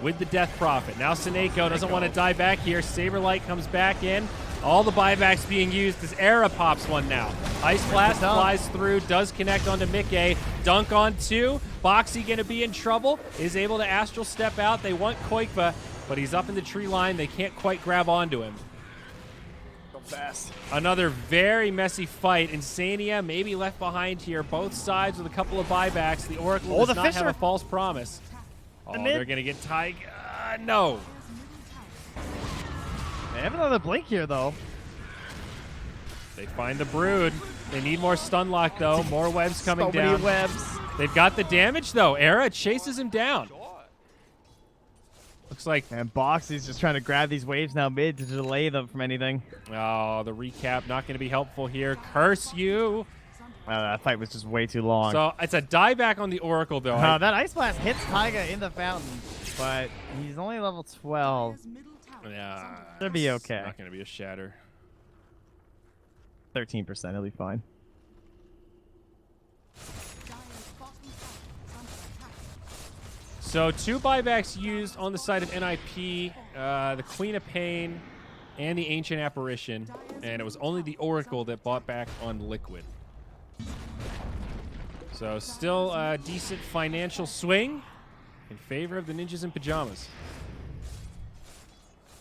Speaker 2: with the Death Prophet. Now Seneko doesn't want to die back here. Saberlight comes back in. All the buybacks being used as Era pops one now. Ice Blast flies through, does connect onto Mickey. Dunk on 2. Boxy going to be in trouble. Is able to Astral Step out. They want Koikva, but he's up in the tree line. They can't quite grab onto him.
Speaker 1: Go fast.
Speaker 2: Another very messy fight. Insania maybe left behind here. Both sides with a couple of buybacks. The Oracle does
Speaker 1: the
Speaker 2: not have
Speaker 1: Fisher.
Speaker 2: a false promise. Oh,
Speaker 1: mid.
Speaker 2: they're going to get Taiga. No.
Speaker 1: They have another blink here, though.
Speaker 2: They find the Brood. They need more stun lock, though. More webs coming down.
Speaker 1: So many webs.
Speaker 2: They've got the damage, though. Era chases him down. Looks like...
Speaker 1: And Boxy's just trying to grab these waves now mid to delay them from anything.
Speaker 2: Oh, the recap not going to be helpful here. Curse you.
Speaker 1: That fight was just way too long.
Speaker 2: So it's a dieback on the Oracle, though.
Speaker 1: That Ice Blast hits Taiga in the fountain, but he's only level 12.
Speaker 2: Yeah.
Speaker 1: Should be okay.
Speaker 2: Not going to be a shatter.
Speaker 1: 13%, he'll be fine.
Speaker 2: So 2 buybacks used on the side of NIP, the Queen of Pain and the Ancient Apparition, and it was only the Oracle that bought back on Liquid. So still a decent financial swing in favor of the Ninjas in Pyjamas.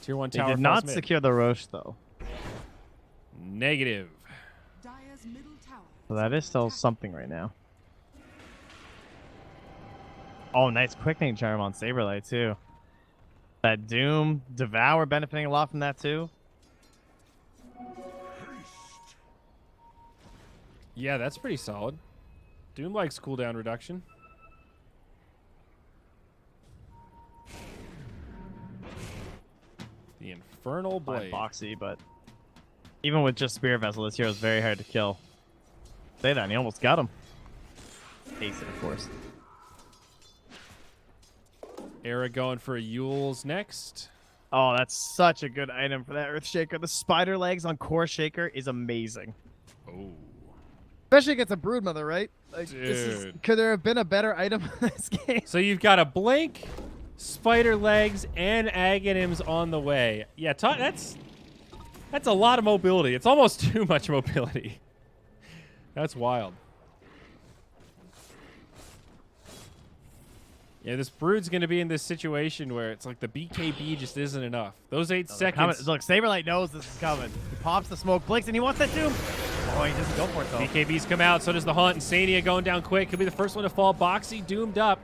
Speaker 2: Tier 1 tower.
Speaker 1: They did not secure the Roche, though.
Speaker 2: Negative.
Speaker 1: So that is still something right now. Oh, nice quickening charm on Saberlight, too. That Doom, Devour benefiting a lot from that, too.
Speaker 2: Yeah, that's pretty solid. Doom likes cooldown reduction. The Infernal Blade.
Speaker 1: Boxy, but even with just Spirit Vessel, this hero is very hard to kill. Say that, and he almost got him. Ace it, of course.
Speaker 2: Era going for a Yule's next.
Speaker 1: Oh, that's such a good item for that Earth Shaker. The spider legs on Core Shaker is amazing.
Speaker 2: Oh.
Speaker 1: Especially against a Broodmother, right? Like,
Speaker 2: Dude.
Speaker 1: Could there have been a better item in this game?
Speaker 2: So you've got a Blink, Spider Legs, and Aghanims on the way. Yeah, that's a lot of mobility. It's almost too much mobility. That's wild. Yeah, this Brood's going to be in this situation where it's like the BKB just isn't enough. Those 8 seconds.
Speaker 1: Look, Saberlight knows this is coming. He pops the smoke, blinks, and he wants that Doom. Oh, he doesn't go for it, though.
Speaker 2: BKB's come out, so does the Haunt. Insania going down quick. Could be the first one to fall. Boxy doomed up.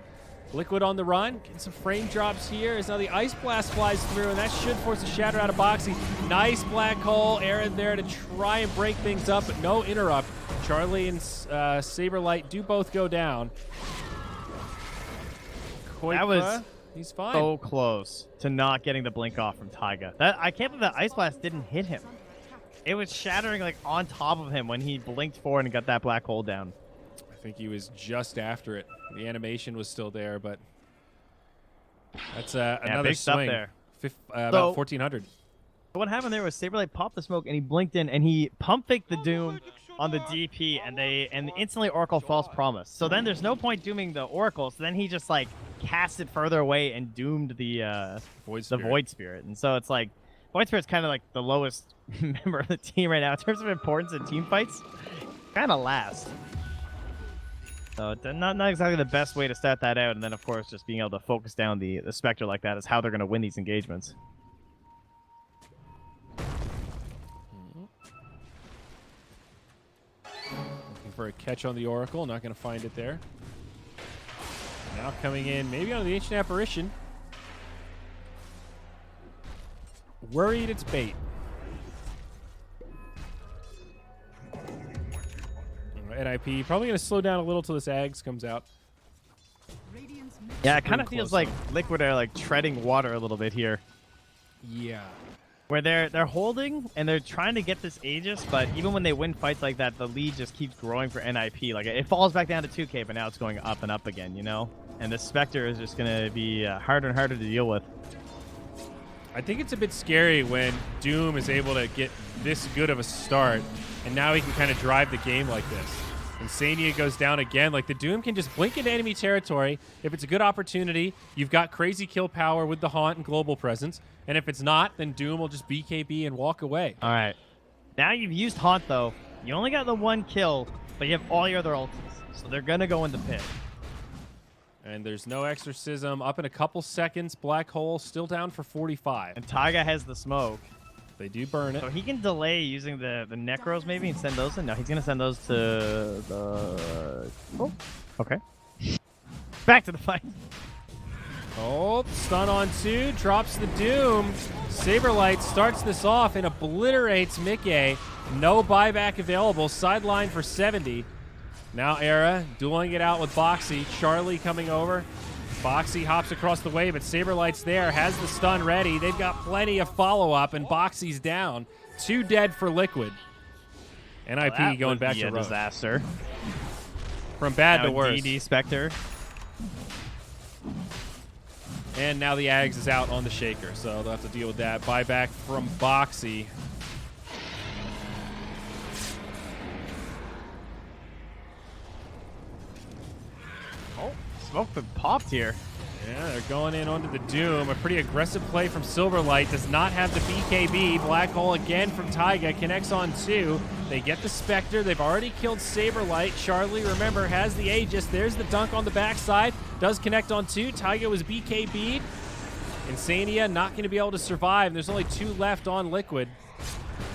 Speaker 2: Liquid on the run. Getting some frame drops here as now the Ice Blast flies through, and that should force a shatter out of Boxy. Nice black hole. Aaron there to try and break things up, but no interrupt. Charlie and Saberlight do both go down.
Speaker 1: That was
Speaker 2: he's fine.
Speaker 1: So close to not getting the blink off from Taiga. I can't believe that Ice Blast didn't hit him. It was shattering like on top of him when he blinked forward and got that black hole down.
Speaker 2: I think he was just after it. The animation was still there, but that's another
Speaker 1: big stuff
Speaker 2: swing.
Speaker 1: there.
Speaker 2: About 1,400.
Speaker 1: What happened there was Saberlight popped the smoke and he blinked in and he pump faked the Doom on the DP and instantly Oracle False Promise. So then there's no point dooming the Oracle. So then he just like cast it further away and doomed the Void Spirit. And so it's like Void Spirit's kind of like the lowest member of the team right now in terms of importance in team fights. Kind of last. So not exactly the best way to start that out. And then of course just being able to focus down the Spectre like that is how they're going to win these engagements.
Speaker 2: Looking for a catch on the Oracle. Not going to find it there. Now coming in, maybe on the Ancient Apparition. Worried it's bait. NIP probably going to slow down a little till this Ags comes out.
Speaker 1: Yeah, it kind of feels like Liquid are like treading water a little bit here.
Speaker 2: Yeah.
Speaker 1: Where they're holding and they're trying to get this Aegis, but even when they win fights like that, the lead just keeps growing for NIP. Like it falls back down to 2K, but now it's going up and up again, you know? And the Spectre is just going to be harder and harder to deal with.
Speaker 2: I think it's a bit scary when Doom is able to get this good of a start, and now he can kind of drive the game like this. Insania goes down again. Like, the Doom can just blink into enemy territory. If it's a good opportunity, you've got crazy kill power with the Haunt and global presence. And if it's not, then Doom will just BKB and walk away.
Speaker 1: All right. Now you've used Haunt, though. You only got the one kill, but you have all your other ultis. So they're going to go in the pit.
Speaker 2: And there's no Exorcism. Up in a couple seconds. Black Hole still down for 45.
Speaker 1: And Taiga has the smoke.
Speaker 2: They do burn it.
Speaker 1: So he can delay using the Necros maybe and send those in. No, he's going to send those to the... Oh, okay. Back to the fight.
Speaker 2: Oh, stun on 2. Drops the Doom. Saberlight starts this off and obliterates Mickey. No buyback available. Sideline for 70. Now Era dueling it out with Boxy. Charlie coming over. Boxy hops across the way, but Saberlight's there, has the stun ready. They've got plenty of follow-up, and Boxy's down. 2 dead for Liquid. NIP going back to Roche.
Speaker 1: Disaster.
Speaker 2: From bad to worse.
Speaker 1: DD Spectre.
Speaker 2: And now the Ags is out on the Shaker, so they'll have to deal with that. Buyback from Boxy.
Speaker 1: Oh, smoke been popped here.
Speaker 2: Yeah, they're going in onto the Doom. A pretty aggressive play from Silverlight. Does not have the BKB. Black Hole again from Taiga. Connects on 2. They get the Spectre. They've already killed Saberlight. Charlie, remember, has the Aegis. There's the dunk on the backside. Does connect on 2. Taiga was BKB'd. Insania not going to be able to survive. There's only 2 left on Liquid.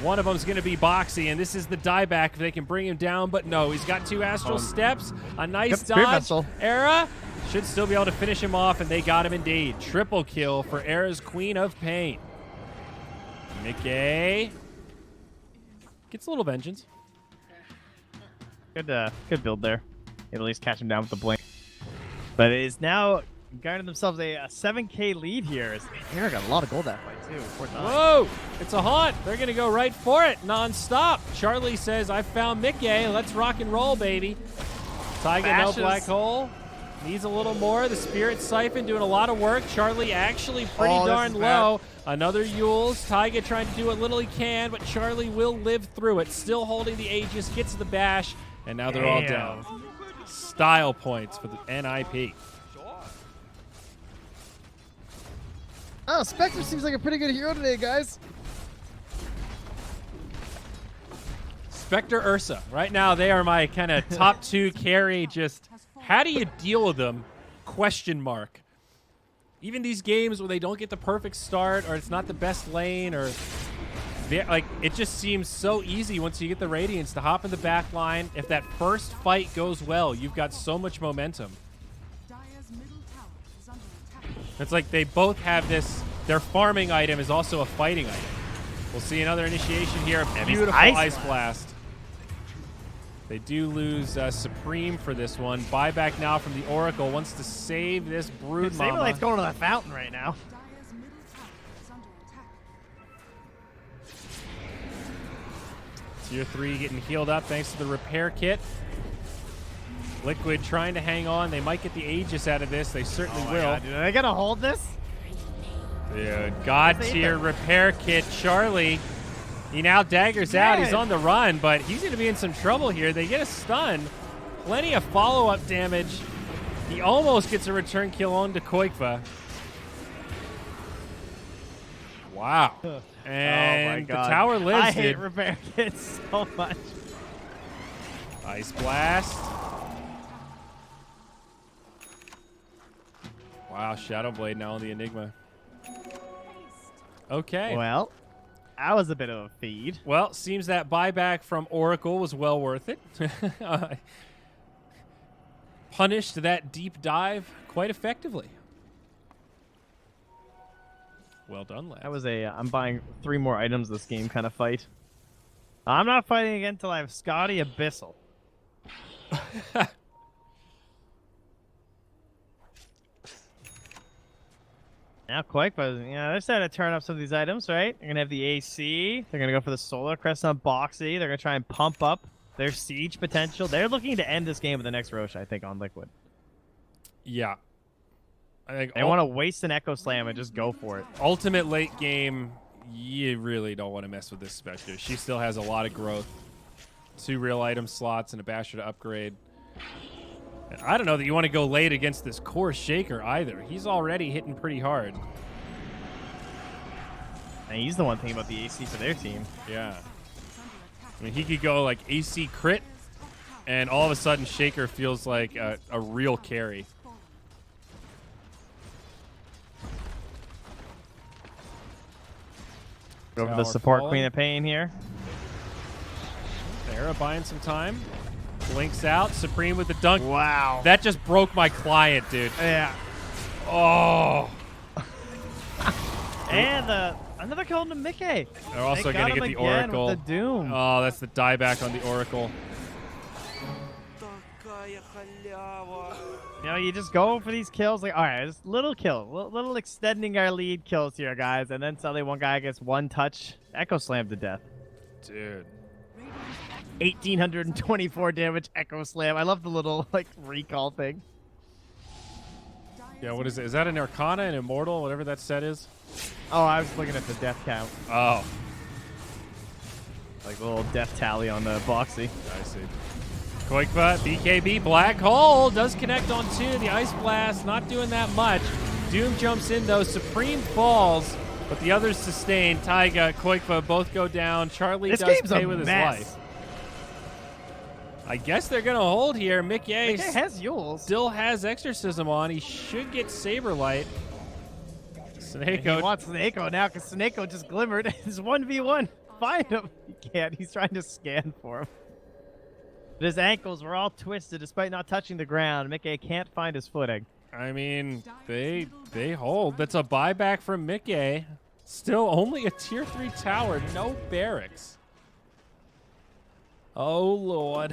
Speaker 2: One of them is going to be Boxy, and this is the dieback if they can bring him down. But no, he's got 2 Astral Steps. A nice dodge. Era should still be able to finish him off, and they got him indeed. Triple kill for Era's Queen of Pain. Mickey gets a little vengeance.
Speaker 1: Good build there. At least catch him down with the blink. But it is now garnering themselves a 7K lead here. Era got a lot of gold that fight too.
Speaker 2: Whoa! It's a haunt. They're going to go right for it non-stop. Charlie says, I found Mickey. Let's rock and roll, baby. Taiga, no Black Hole. Needs a little more. The Spirit Siphon doing a lot of work. Charlie actually pretty darn low. Another Yules. Taiga trying to do what little he can, but Charlie will live through it. Still holding the Aegis, gets the bash, and now they're all down. Style points for the NIP.
Speaker 4: Oh, Spectre seems like a pretty good hero today, guys.
Speaker 2: Spectre Ursa. Right now, they are my kind of top 2 carry. Just how do you deal with them? Question mark. Even these games where they don't get the perfect start, or it's not the best lane, or like it just seems so easy once you get the Radiance to hop in the back line. If that first fight goes well, you've got so much momentum. It's like they both have this. Their farming item is also a fighting item. We'll see another initiation here. A beautiful Ice Blast. They do lose Supreme for this one. Buyback now from the Oracle. Wants to save this Brood Mama.
Speaker 1: Saberlight's going to the fountain right now.
Speaker 2: Tier 3 getting healed up thanks to the repair kit. Liquid trying to hang on. They might get the Aegis out of this. They certainly will.
Speaker 1: God, dude, are they going to hold this?
Speaker 2: Dude, God tier repair kit. Charlie, he now daggers out. He's on the run, but he's going to be in some trouble here. They get a stun. Plenty of follow-up damage. He almost gets a return kill on to Koikva. Wow. And
Speaker 1: oh my God.
Speaker 2: the tower lives.
Speaker 1: I hate repair kits so much.
Speaker 2: Ice Blast. Wow, Shadowblade now on the Enigma. Okay.
Speaker 1: Well, that was a bit of a feed.
Speaker 2: Well, seems that buyback from Oracle was well worth it. Punished that deep dive quite effectively. Well done, lad.
Speaker 1: That was a I'm buying 3 more items this game kind of fight. I'm not fighting again until I have Scotty Abyssal. Now Koikva, they're starting to turn up some of these items, right? They're going to have the AC. They're going to go for the Solar Crest on Boxy. They're going to try and pump up their siege potential. They're looking to end this game with the next Roche, I think, on Liquid.
Speaker 2: Yeah. I think
Speaker 1: they want to waste an Echo Slam and just go for it.
Speaker 2: Ultimate late game, you really don't want to mess with this Spectre. She still has a lot of growth. 2 real item slots and a Basher to upgrade. And I don't know that you want to go late against this core Shaker either. He's already hitting pretty hard.
Speaker 1: And he's the one thing about the AC for their team.
Speaker 2: Yeah. I mean, he could go like AC crit, and all of a sudden Shaker feels like a real carry.
Speaker 1: Go for the support Queen of Pain here.
Speaker 2: Era buying some time. Blinks out. Supreme with the dunk.
Speaker 1: Wow.
Speaker 2: That just broke my client, dude.
Speaker 1: Yeah.
Speaker 2: Oh.
Speaker 1: And Another kill to Mickey.
Speaker 2: They're also
Speaker 1: going to
Speaker 2: get the Oracle.
Speaker 1: With the Doom.
Speaker 2: Oh, that's the dieback on the Oracle.
Speaker 1: You know, you just go for these kills. Like, all right, just little kill. Little extending our lead kills here, guys. And then suddenly one guy gets one touch. Echo Slam to death.
Speaker 2: Dude.
Speaker 1: 1,824 damage Echo Slam. I love the little, like, recall thing.
Speaker 2: Yeah, what is it? Is that an Arcana, an Immortal, whatever that set is?
Speaker 1: Oh, I was looking at the death count.
Speaker 2: Oh.
Speaker 1: Like the little death tally on the Boxy.
Speaker 2: I see. Koikva, BKB, Black Hole does connect on 2. The Ice Blast not doing that much. Doom jumps in, though. Supreme falls, but the others sustain. Taiga, Koikva both go down. Charlie does pay with his life. I guess they're going to hold here. Mickey
Speaker 1: has Yules.
Speaker 2: Still has Exorcism on. He should get Saberlight. Sneko.
Speaker 1: He wants Sneko now because Sneko just glimmered. It's 1v1. Find him. He can't. He's trying to scan for him. But his ankles were all twisted despite not touching the ground. Mickey can't find his footing.
Speaker 2: I mean, they hold. That's a buyback from Mickey. Still only a tier 3 tower. No barracks. Oh, Lord.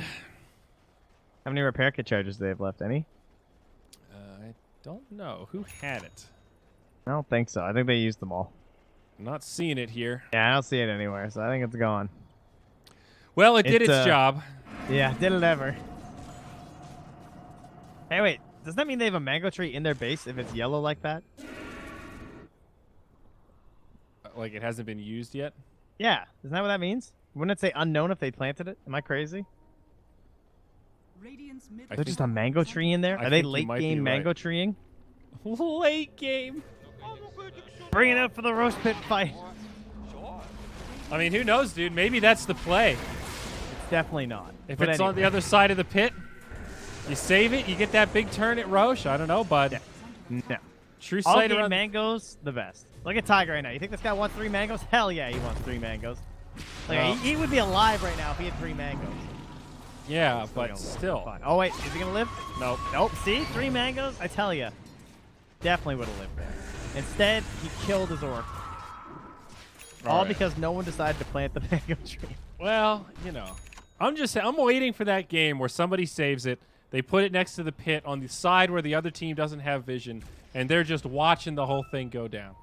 Speaker 1: How many repair kit charges do they have left? Any?
Speaker 2: I don't know. Who had it?
Speaker 1: I don't think so. I think they used them all.
Speaker 2: I'm not seeing it here.
Speaker 1: Yeah, I don't see it anywhere, so I think it's gone.
Speaker 2: Well, it did its job.
Speaker 1: Yeah, did it ever. Hey, wait. Does that mean they have a mango tree in their base if it's yellow like that?
Speaker 2: Like it hasn't been used yet?
Speaker 1: Yeah. Isn't that what that means? Wouldn't it say unknown if they planted it? Am I crazy? Is there just a mango tree in there? Are they late game mango treeing?
Speaker 2: Late game.
Speaker 1: Bring it up for the roast pit fight.
Speaker 2: I mean, who knows, dude? Maybe that's the play.
Speaker 1: It's definitely not.
Speaker 2: If it's on the other side of the pit, you save it, you get that big turn at Roche. I don't know, bud.
Speaker 1: No.
Speaker 2: True
Speaker 1: All
Speaker 2: sight
Speaker 1: game
Speaker 2: around
Speaker 1: mangoes, the best. Look at Tiger right now. You think this guy wants 3 mangoes? Hell yeah, he wants 3 mangoes. Like, he would be alive right now if he had 3 mangoes.
Speaker 2: Yeah, but still.
Speaker 1: Fine. Oh, wait. Is he going to live?
Speaker 2: Nope.
Speaker 1: Nope. See? 3 mangoes? I tell you. Definitely would have lived there. Instead, he killed his orc. All because no one decided to plant the mango tree.
Speaker 2: Well, you know. I'm waiting for that game where somebody saves it. They put it next to the pit on the side where the other team doesn't have vision, and they're just watching the whole thing go down.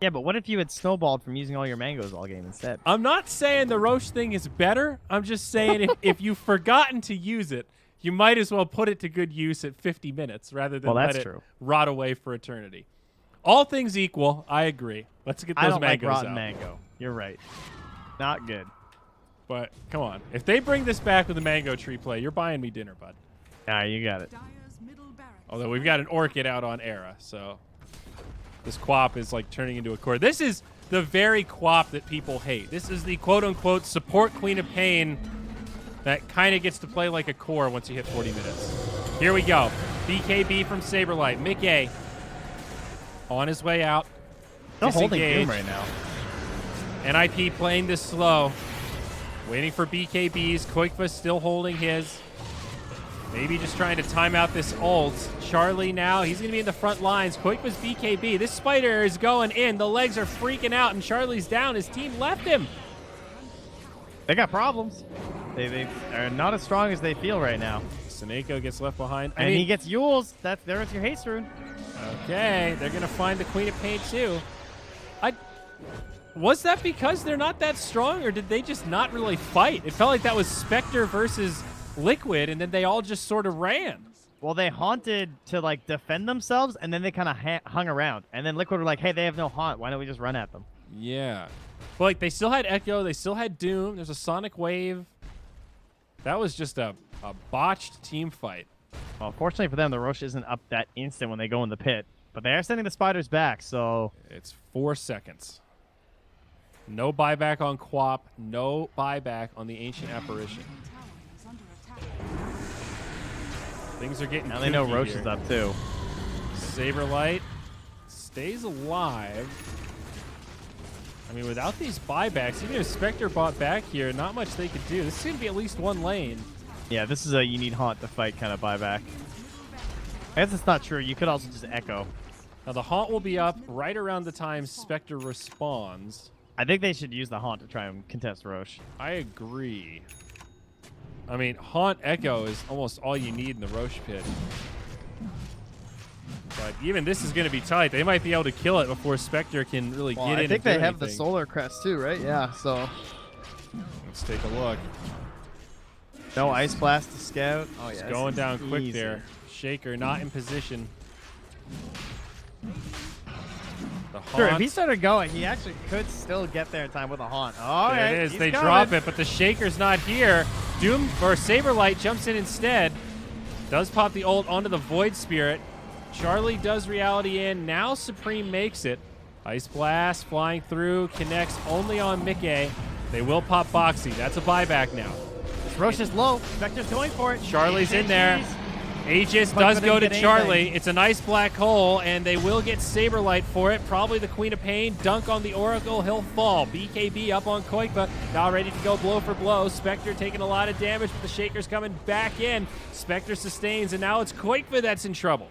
Speaker 1: Yeah, but what if you had snowballed from using all your mangoes all game instead?
Speaker 2: I'm not saying the Roche thing is better. I'm just saying if you've forgotten to use it, you might as well put it to good use at 50 minutes rather than let it rot away for eternity. All things equal, I agree. Let's get those mangoes out.
Speaker 1: I don't like rotten mango. You're right. Not good.
Speaker 2: But come on. If they bring this back with a mango tree play, you're buying me dinner, bud.
Speaker 1: Nah, you got it.
Speaker 2: Although we've got an Orchid out on Era, so this Quap is like turning into a core. This is the very Quap that people hate. This is the quote-unquote support Queen of Pain that kind of gets to play like a core once you hit 40 minutes. Here we go. BKB from Saberlight. Mickey on his way out.
Speaker 1: Still holding Doom right now.
Speaker 2: NIP playing this slow. Waiting for BKBs. Koikva still holding his. Maybe just trying to time out this ult. Charlie now, he's going to be in the front lines. Koikva's BKB. This spider is going in. The legs are freaking out, and Charlie's down. His team left him.
Speaker 1: They got problems. They are not as strong as they feel right now.
Speaker 2: Sneko gets left behind.
Speaker 1: And he gets Yules. There's your haste rune.
Speaker 2: Okay, they're going to find the Queen of Pain too. Was that because they're not that strong, or did they just not really fight? It felt like that was Spectre versus Liquid, and then they all just sort of ran.
Speaker 1: Well, they haunted to, like, defend themselves, and then they kind of hung around. And then Liquid were like, hey, they have no haunt. Why don't we just run at them?
Speaker 2: Yeah. But, like, they still had Echo. They still had Doom. There's a Sonic Wave. That was just a botched team fight.
Speaker 1: Well, fortunately for them, the Roche isn't up that instant when they go in the pit. But they are sending the spiders back, so...
Speaker 2: It's 4 seconds. No buyback on Quap. No buyback on the Ancient Apparition. Things are getting
Speaker 1: now they know Roche
Speaker 2: here.
Speaker 1: is up too.
Speaker 2: Saberlight stays alive. I mean, without these buybacks, even if Spectre bought back here, not much they could do. This is going to be at least 1 lane.
Speaker 1: Yeah, this is a you need haunt to fight kind of buyback. I guess it's not true. You could also just echo.
Speaker 2: Now, the Haunt will be up right around the time Spectre respawns.
Speaker 1: I think they should use the Haunt to try and contest Roche.
Speaker 2: I agree. I mean, Haunt Echo is almost all you need in the Roche pit. But even this is going to be tight. They might be able to kill it before Spectre can really get in.
Speaker 4: I think
Speaker 2: and
Speaker 4: they
Speaker 2: do
Speaker 4: have the
Speaker 2: anything.
Speaker 4: Solar Crest too, right? Yeah, so.
Speaker 2: Let's take a look.
Speaker 1: No Ice Blast to scout. Oh, yeah.
Speaker 2: It's
Speaker 1: this
Speaker 2: going
Speaker 1: is
Speaker 2: down quick
Speaker 1: easy.
Speaker 2: there. Shaker not in position. The
Speaker 1: Sure, if
Speaker 2: Haunt.
Speaker 1: he started going, he actually could still get there in time with a Haunt. All right,
Speaker 2: There it is.
Speaker 1: he's
Speaker 2: They
Speaker 1: coming.
Speaker 2: drop it, but the Shaker's not here. Doom or Saberlight jumps in instead. Does pop the ult onto the Void Spirit. Charlie does reality in. Now Supreme makes it. Ice Blast flying through. Connects only on Mickey. They will pop Boxy. That's a buyback now.
Speaker 1: Roche is low. Spectre's going for it.
Speaker 2: Charlie's in there. Aegis
Speaker 1: But
Speaker 2: does
Speaker 1: they
Speaker 2: go to
Speaker 1: didn't get
Speaker 2: Charlie.
Speaker 1: anything.
Speaker 2: It's a nice black hole, and they will get Saberlight for it. Probably the Queen of Pain. Dunk on the Oracle. He'll fall. BKB up on Koikba. Now ready to go blow for blow. Spectre taking a lot of damage, but the Shaker's coming back in. Spectre sustains, and now it's Koikba that's in trouble.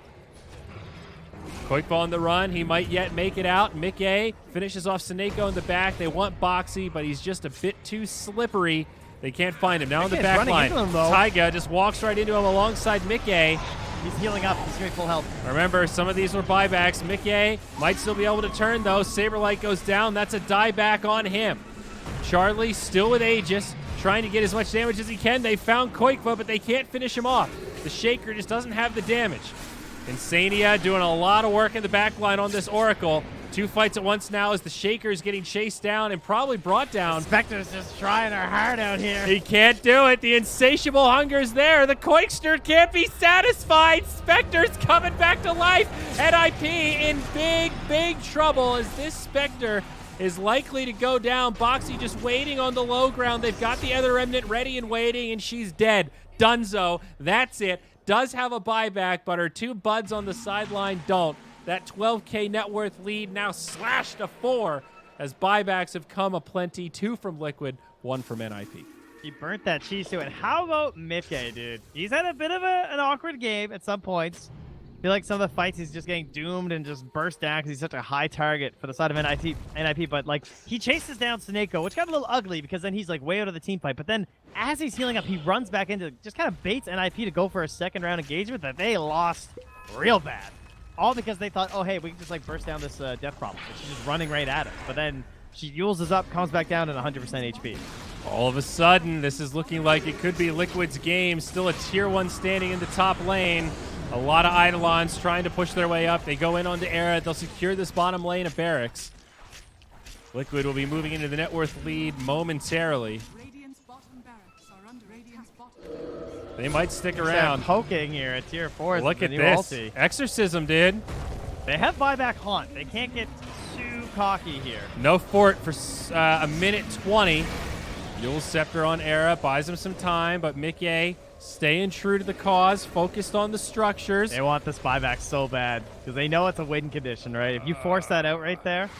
Speaker 2: Koikba on the run. He might yet make it out. Mickey finishes off Seneko in the back. They want Boxy, but he's just a bit too slippery. They can't find him. Now in the
Speaker 1: Mickey's
Speaker 2: back
Speaker 1: running
Speaker 2: line,
Speaker 1: into him, though.
Speaker 2: Taiga just walks right into him alongside Mickey.
Speaker 1: He's healing up. He's getting full health.
Speaker 2: Remember, some of these were buybacks. Mickey might still be able to turn, though. Saberlight goes down. That's a dieback on him. Charlie still with Aegis, trying to get as much damage as he can. They found Koikba, but they can't finish him off. The Shaker just doesn't have the damage. Insania doing a lot of work in the back line on this Oracle. Two fights at once now as the Shaker's getting chased down and probably brought down.
Speaker 1: Spectre's just trying her heart out here.
Speaker 2: He can't do it. The insatiable hunger's there. The Koikster can't be satisfied. Spectre's coming back to life. NIP in big, big trouble as this Spectre is likely to go down. Boxy just waiting on the low ground. They've got the other Remnant ready and waiting, and she's dead. Dunzo. That's it. Does have a buyback, but her two buds on the sideline don't. That 12K net worth lead now slashed to 4 as buybacks have come aplenty. 2 from Liquid, 1 from NIP.
Speaker 1: He burnt that cheese to it. How about Mickey, dude? He's had a bit of an awkward game at some points. I feel like some of the fights he's just getting doomed and just burst down because he's such a high target for the side of NIP. But like he chases down Seneko, which got a little ugly because then he's like way out of the team fight. But then as he's healing up, he runs back into just kind of baits NIP to go for a second round engagement that they lost real bad. All because they thought, oh, hey, we can just like burst down this death problem. So she's just running right at him. But then she uses up, comes back down at 100% HP.
Speaker 2: All of a sudden, this is looking like it could be Liquid's game. Still a tier 1 standing in the top lane. A lot of Eidolons trying to push their way up. They go in onto Era. They'll secure this bottom lane of Barracks. Liquid will be moving into the net worth lead momentarily.
Speaker 3: Radiant's bottom barracks are under Radiant's bottom.
Speaker 2: They might stick
Speaker 1: They're
Speaker 2: around.
Speaker 1: poking here at tier 4.
Speaker 2: Look at
Speaker 1: new
Speaker 2: this.
Speaker 1: ulti.
Speaker 2: Exorcism, dude.
Speaker 1: They have buyback Haunt. They can't get too cocky here.
Speaker 2: No fort for a minute 20. Yule Scepter on Era. Buys him some time, but Mickey staying true to the cause, focused on the structures.
Speaker 1: They want this buyback so bad because they know it's a win condition, right? If you force that out right there,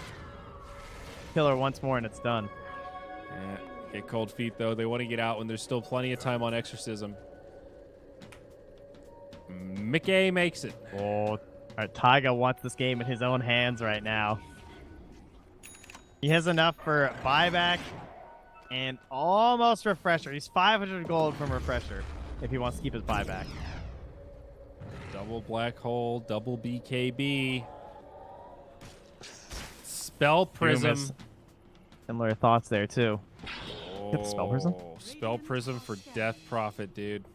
Speaker 1: kill her once more and it's done.
Speaker 2: Yeah, get cold feet, though. They want to get out when there's still plenty of time on Exorcism. Mickey makes it.
Speaker 1: Oh, Taiga wants this game in his own hands right now. He has enough for buyback and almost refresher. He's 500 gold from refresher if he wants to keep his buyback.
Speaker 2: Double black hole, double BKB. Spell Prism.
Speaker 1: Similar thoughts there too. Get the Spell Prism?
Speaker 2: Spell Prism for Death Prophet, dude.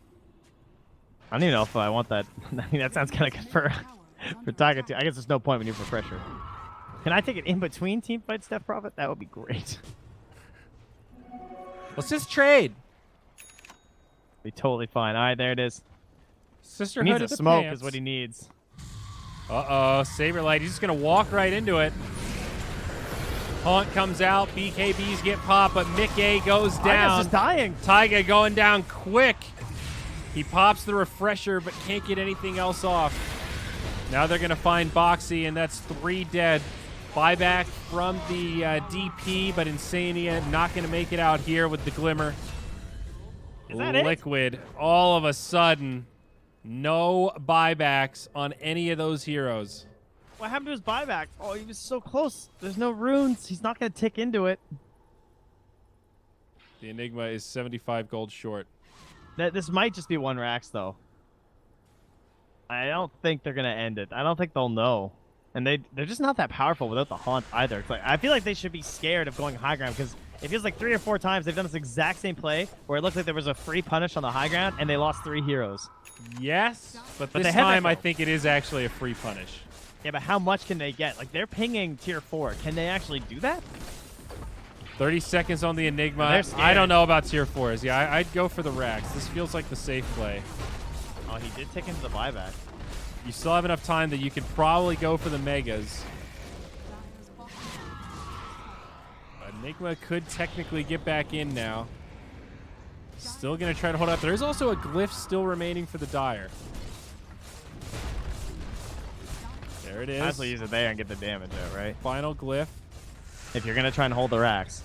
Speaker 1: I don't even know if I want that. I mean, that sounds kind of good for Taiga too. I guess there's no point when you have refresher. Can I take it in between team fights, Death Prophet? That would be great.
Speaker 2: Let's just trade.
Speaker 1: Be totally fine. All right, there it is. He
Speaker 2: Sisterhood
Speaker 1: needs
Speaker 2: of
Speaker 1: a
Speaker 2: the
Speaker 1: smoke
Speaker 2: Pants.
Speaker 1: is what he needs.
Speaker 2: Uh-oh, Saberlight. He's just going to walk right into it. Haunt comes out. BKBs get popped, but Mickey goes
Speaker 1: Taiga's
Speaker 2: down.
Speaker 1: just dying.
Speaker 2: Taiga going down quick. He pops the refresher, but can't get anything else off. Now they're going to find Boxy, and that's 3 dead. Buyback from the DP, but Insania not going to make it out here with the Glimmer.
Speaker 1: Is that it?
Speaker 2: Liquid, all of a sudden, no buybacks on any of those heroes.
Speaker 1: What happened to his buyback? Oh, he was so close. There's no runes. He's not going to tick into it.
Speaker 2: The Enigma is 75 gold short.
Speaker 1: This might just be one Rax, though. I don't think they're going to end it. I don't think they'll know. And they're just not that powerful without the haunt either. It's like, I feel like they should be scared of going high ground because it feels like 3 or 4 times they've done this exact same play where it looked like there was a free punish on the high ground and they lost 3 heroes.
Speaker 2: Yes, but
Speaker 1: But
Speaker 2: this
Speaker 1: they have
Speaker 2: time
Speaker 1: Echo.
Speaker 2: I think it is actually a free punish.
Speaker 1: Yeah, but how much can they get? Like, they're pinging tier 4. Can they actually do that?
Speaker 2: 30 seconds on the Enigma.
Speaker 1: They're scared.
Speaker 2: I don't know about tier 4s. Yeah, I'd go for the Rax. This feels like the safe play.
Speaker 1: Oh, he did tick into the buyback.
Speaker 2: You still have enough time that you could probably go for the Megas. Enigma could technically get back in now. Still going to try to hold out. There's also a glyph still remaining for the Dire. There it is.
Speaker 1: Might as well use it there and get the damage out, right?
Speaker 2: Final glyph.
Speaker 1: If you're going to try and hold the Rax.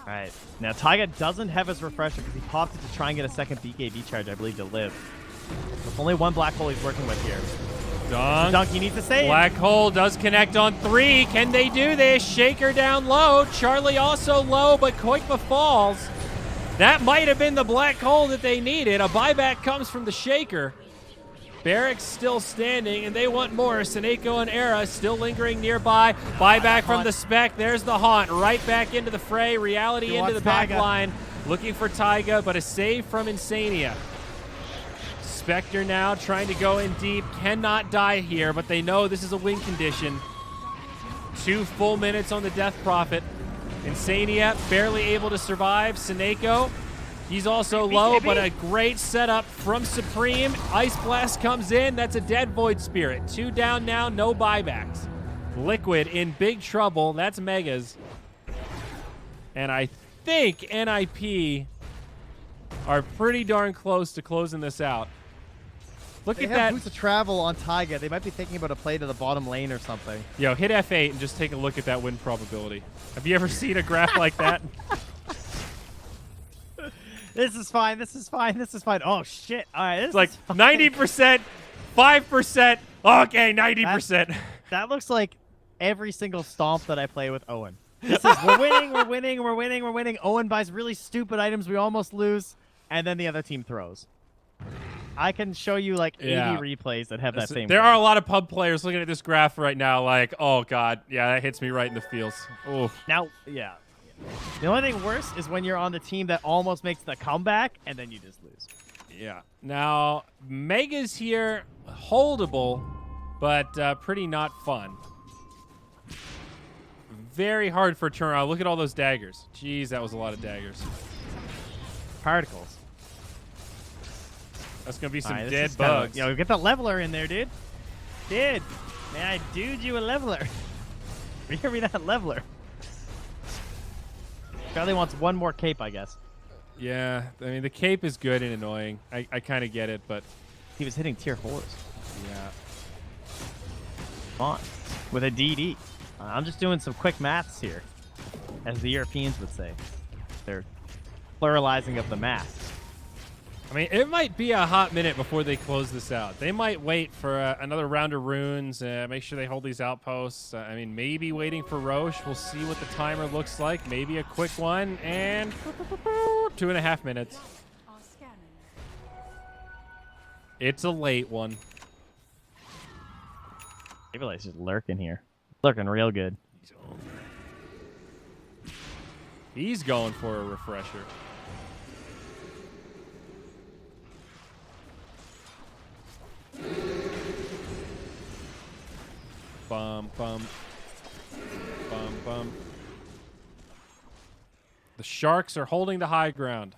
Speaker 1: All right. Now, Taiga doesn't have his refresher because he popped it to try and get a second BKB charge, I believe, to live. With only one black hole he's working with here.
Speaker 2: Dunk.
Speaker 1: Dunk, he needs to save.
Speaker 2: Black hole does connect on 3. Can they do this? Shaker down low. Charlie also low, but Koikma falls. That might have been the black hole that they needed. A buyback comes from the Shaker. Barracks still standing, and they want more. Seneko and Era still lingering nearby. Buyback from the Spec. There's the Haunt. Right back into the fray. Reality
Speaker 1: He
Speaker 2: into the
Speaker 1: wants
Speaker 2: back
Speaker 1: Taiga.
Speaker 2: line. Looking for Taiga, but a save from Insania. Spectre now trying to go in deep. Cannot die here, but they know this is a win condition. 2 full minutes on the Death Prophet. Insania barely able to survive. Seneko, he's also low, but a great setup from Supreme. Ice Blast comes in. That's a dead Void Spirit. 2 down now, no buybacks. Liquid in big trouble. That's Megas. And I think NIP are pretty darn close to closing this out. Look
Speaker 4: They
Speaker 2: at
Speaker 4: have
Speaker 2: that.
Speaker 4: boots of travel on Taiga. They might be thinking about a play to the bottom lane or something.
Speaker 2: Yo, hit F8 and just take a look at that win probability. Have you ever seen a graph like that?
Speaker 1: This is fine. This is fine. This is fine. Oh, shit. All right. This
Speaker 2: It's like
Speaker 1: is fine.
Speaker 2: 90%, 5%. Okay, 90%.
Speaker 1: That looks like every single stomp that I play with Owen. This is, we're winning, we're winning, we're winning, we're winning. Owen buys really stupid items we almost lose, and then the other team throws. I can show you like 80
Speaker 2: Yeah.
Speaker 1: replays that have that same.
Speaker 2: There are a lot of pub players looking at this graph right now like, oh, God. Yeah, that hits me right in the feels. Oof.
Speaker 1: Now, yeah. The only thing worse is when you're on the team that almost makes the comeback, and then you just lose.
Speaker 2: Yeah. Now, Mega's here, holdable, but pretty not fun. Very hard for a turnaround. Look at all those daggers. Jeez, that was a lot of daggers.
Speaker 1: Particles.
Speaker 2: That's going to be some
Speaker 1: All right, this
Speaker 2: dead
Speaker 1: is kinda-
Speaker 2: bugs.
Speaker 1: Yo, get the leveler in there, dude. Dude. Man, I dude you a leveler. Give me that leveler. Charlie wants one more cape, I guess.
Speaker 2: Yeah, I mean, the cape is good and annoying. I kind of get it, but
Speaker 1: He was hitting tier 4s.
Speaker 2: yeah.
Speaker 1: Come on. With a DD. I'm just doing some quick maths here, as the Europeans would say. They're pluralizing of the math.
Speaker 2: I mean, it might be a hot minute before they close this out. They might wait for another round of runes, make sure they hold these outposts. I mean, maybe waiting for Roche. We'll see what the timer looks like. Maybe a quick one, and 2.5 minutes.
Speaker 3: Are scanning.
Speaker 2: It's a late one.
Speaker 1: Maybe just lurking here. Lurking real good.
Speaker 2: He's going for a refresher. Bum, bum. Bum, bum. The Sharks are holding the high ground.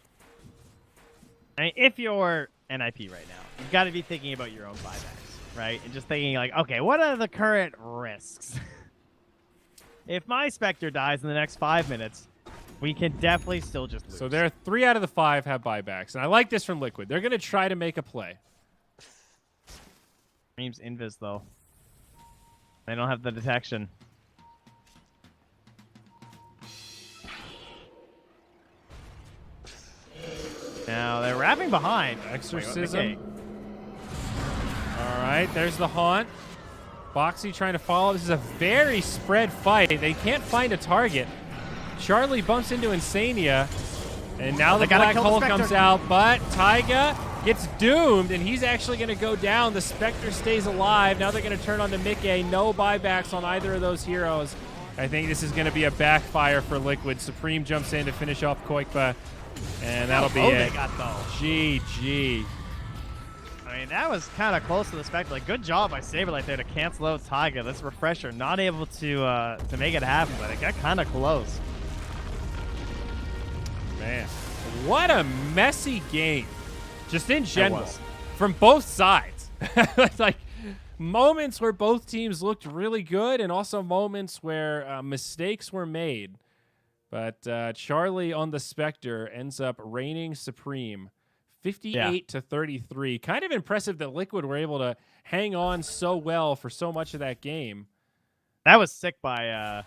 Speaker 1: I mean, if you're NIP right now, you've got to be thinking about your own buybacks, right? And just thinking like, okay, what are the current risks? If my Spectre dies in the next 5 minutes, we can definitely still just lose.
Speaker 2: So there are 3 out of the 5 have buybacks. And I like this from Liquid. They're going to try to make a play.
Speaker 1: Dreams invis, though. They don't have the detection. Now, they're wrapping behind.
Speaker 2: Exorcism.
Speaker 1: Wait,
Speaker 2: right, there's the haunt. Boxy trying to follow. This is a very spread fight. They can't find a target. Charlie bumps into Insania, and now the Black Hole comes out, but Taiga gets doomed, and he's actually going to go down. The Spectre stays alive. Now they're going to turn on to Mickey. No buybacks on either of those heroes. I think this is going to be a backfire for Liquid. Supreme jumps in to finish off Koikba, and that'll be it.
Speaker 1: They got those.
Speaker 2: GG.
Speaker 1: I mean, that was kind of close to the Spectre. Like, good job by Saberlight there to cancel out Taiga. This refresher, not able to make it happen, but it got kind of close.
Speaker 2: Man, what a messy game, just in general, from both sides. Like, moments where both teams looked really good, and also moments where mistakes were made. But Charlie on the Spectre ends up reigning supreme. 58 to 33. Kind of impressive that Liquid were able to hang on so well for so much of that game.
Speaker 1: That was sick by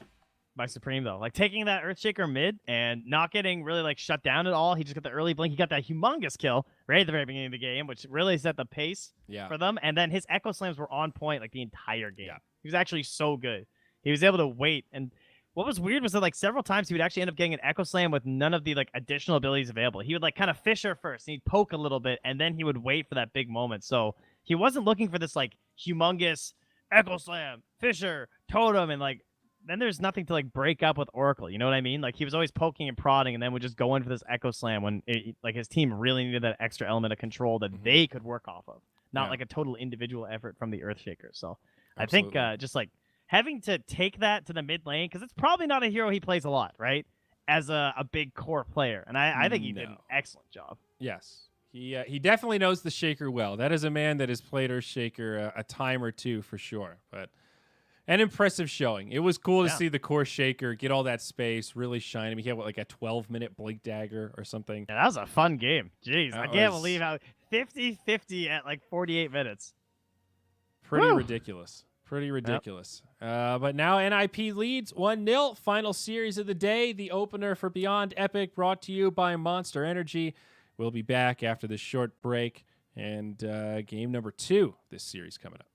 Speaker 1: Supreme, though. Like, taking that Earthshaker mid and not getting really, like, shut down at all. He just got the early blink. He got that humongous kill right at the very beginning of the game, which really set the pace for them. And then his Echo Slams were on point, like, the entire game. Yeah. He was actually so good. He was able to wait. And what was weird was that, like, several times he would actually end up getting an Echo Slam with none of the, like, additional abilities available. He would, like, kind of Fisher first, and he'd poke a little bit, and then he would wait for that big moment. So he wasn't looking for this, like, humongous Echo Slam, Fisher, Totem, and, like, then there's nothing to, like, break up with Oracle. You know what I mean? Like, he was always poking and prodding, and then would just go in for this Echo Slam when, like, his team really needed that extra element of control that they could work off of. Not, like, a total individual effort from the Earthshaker. So absolutely. I think just, like, having to take that to the mid lane, because it's probably not a hero he plays a lot, right? As a big core player. And I think he did an excellent job.
Speaker 2: Yes. He definitely knows the Shaker well. That is a man that has played Earthshaker a time or two for sure. But an impressive showing. It was cool to see the core Shaker get all that space, really shine. I mean, he had, what, like a 12-minute Blink Dagger or something?
Speaker 1: Yeah, that was a fun game. Jeez, I can't believe how 50-50 at like 48 minutes.
Speaker 2: Pretty ridiculous. Pretty ridiculous. But now NIP leads 1-0. Final series of the day. The opener for Beyond Epic, brought to you by Monster Energy. We'll be back after this short break. And game number 2 this series coming up.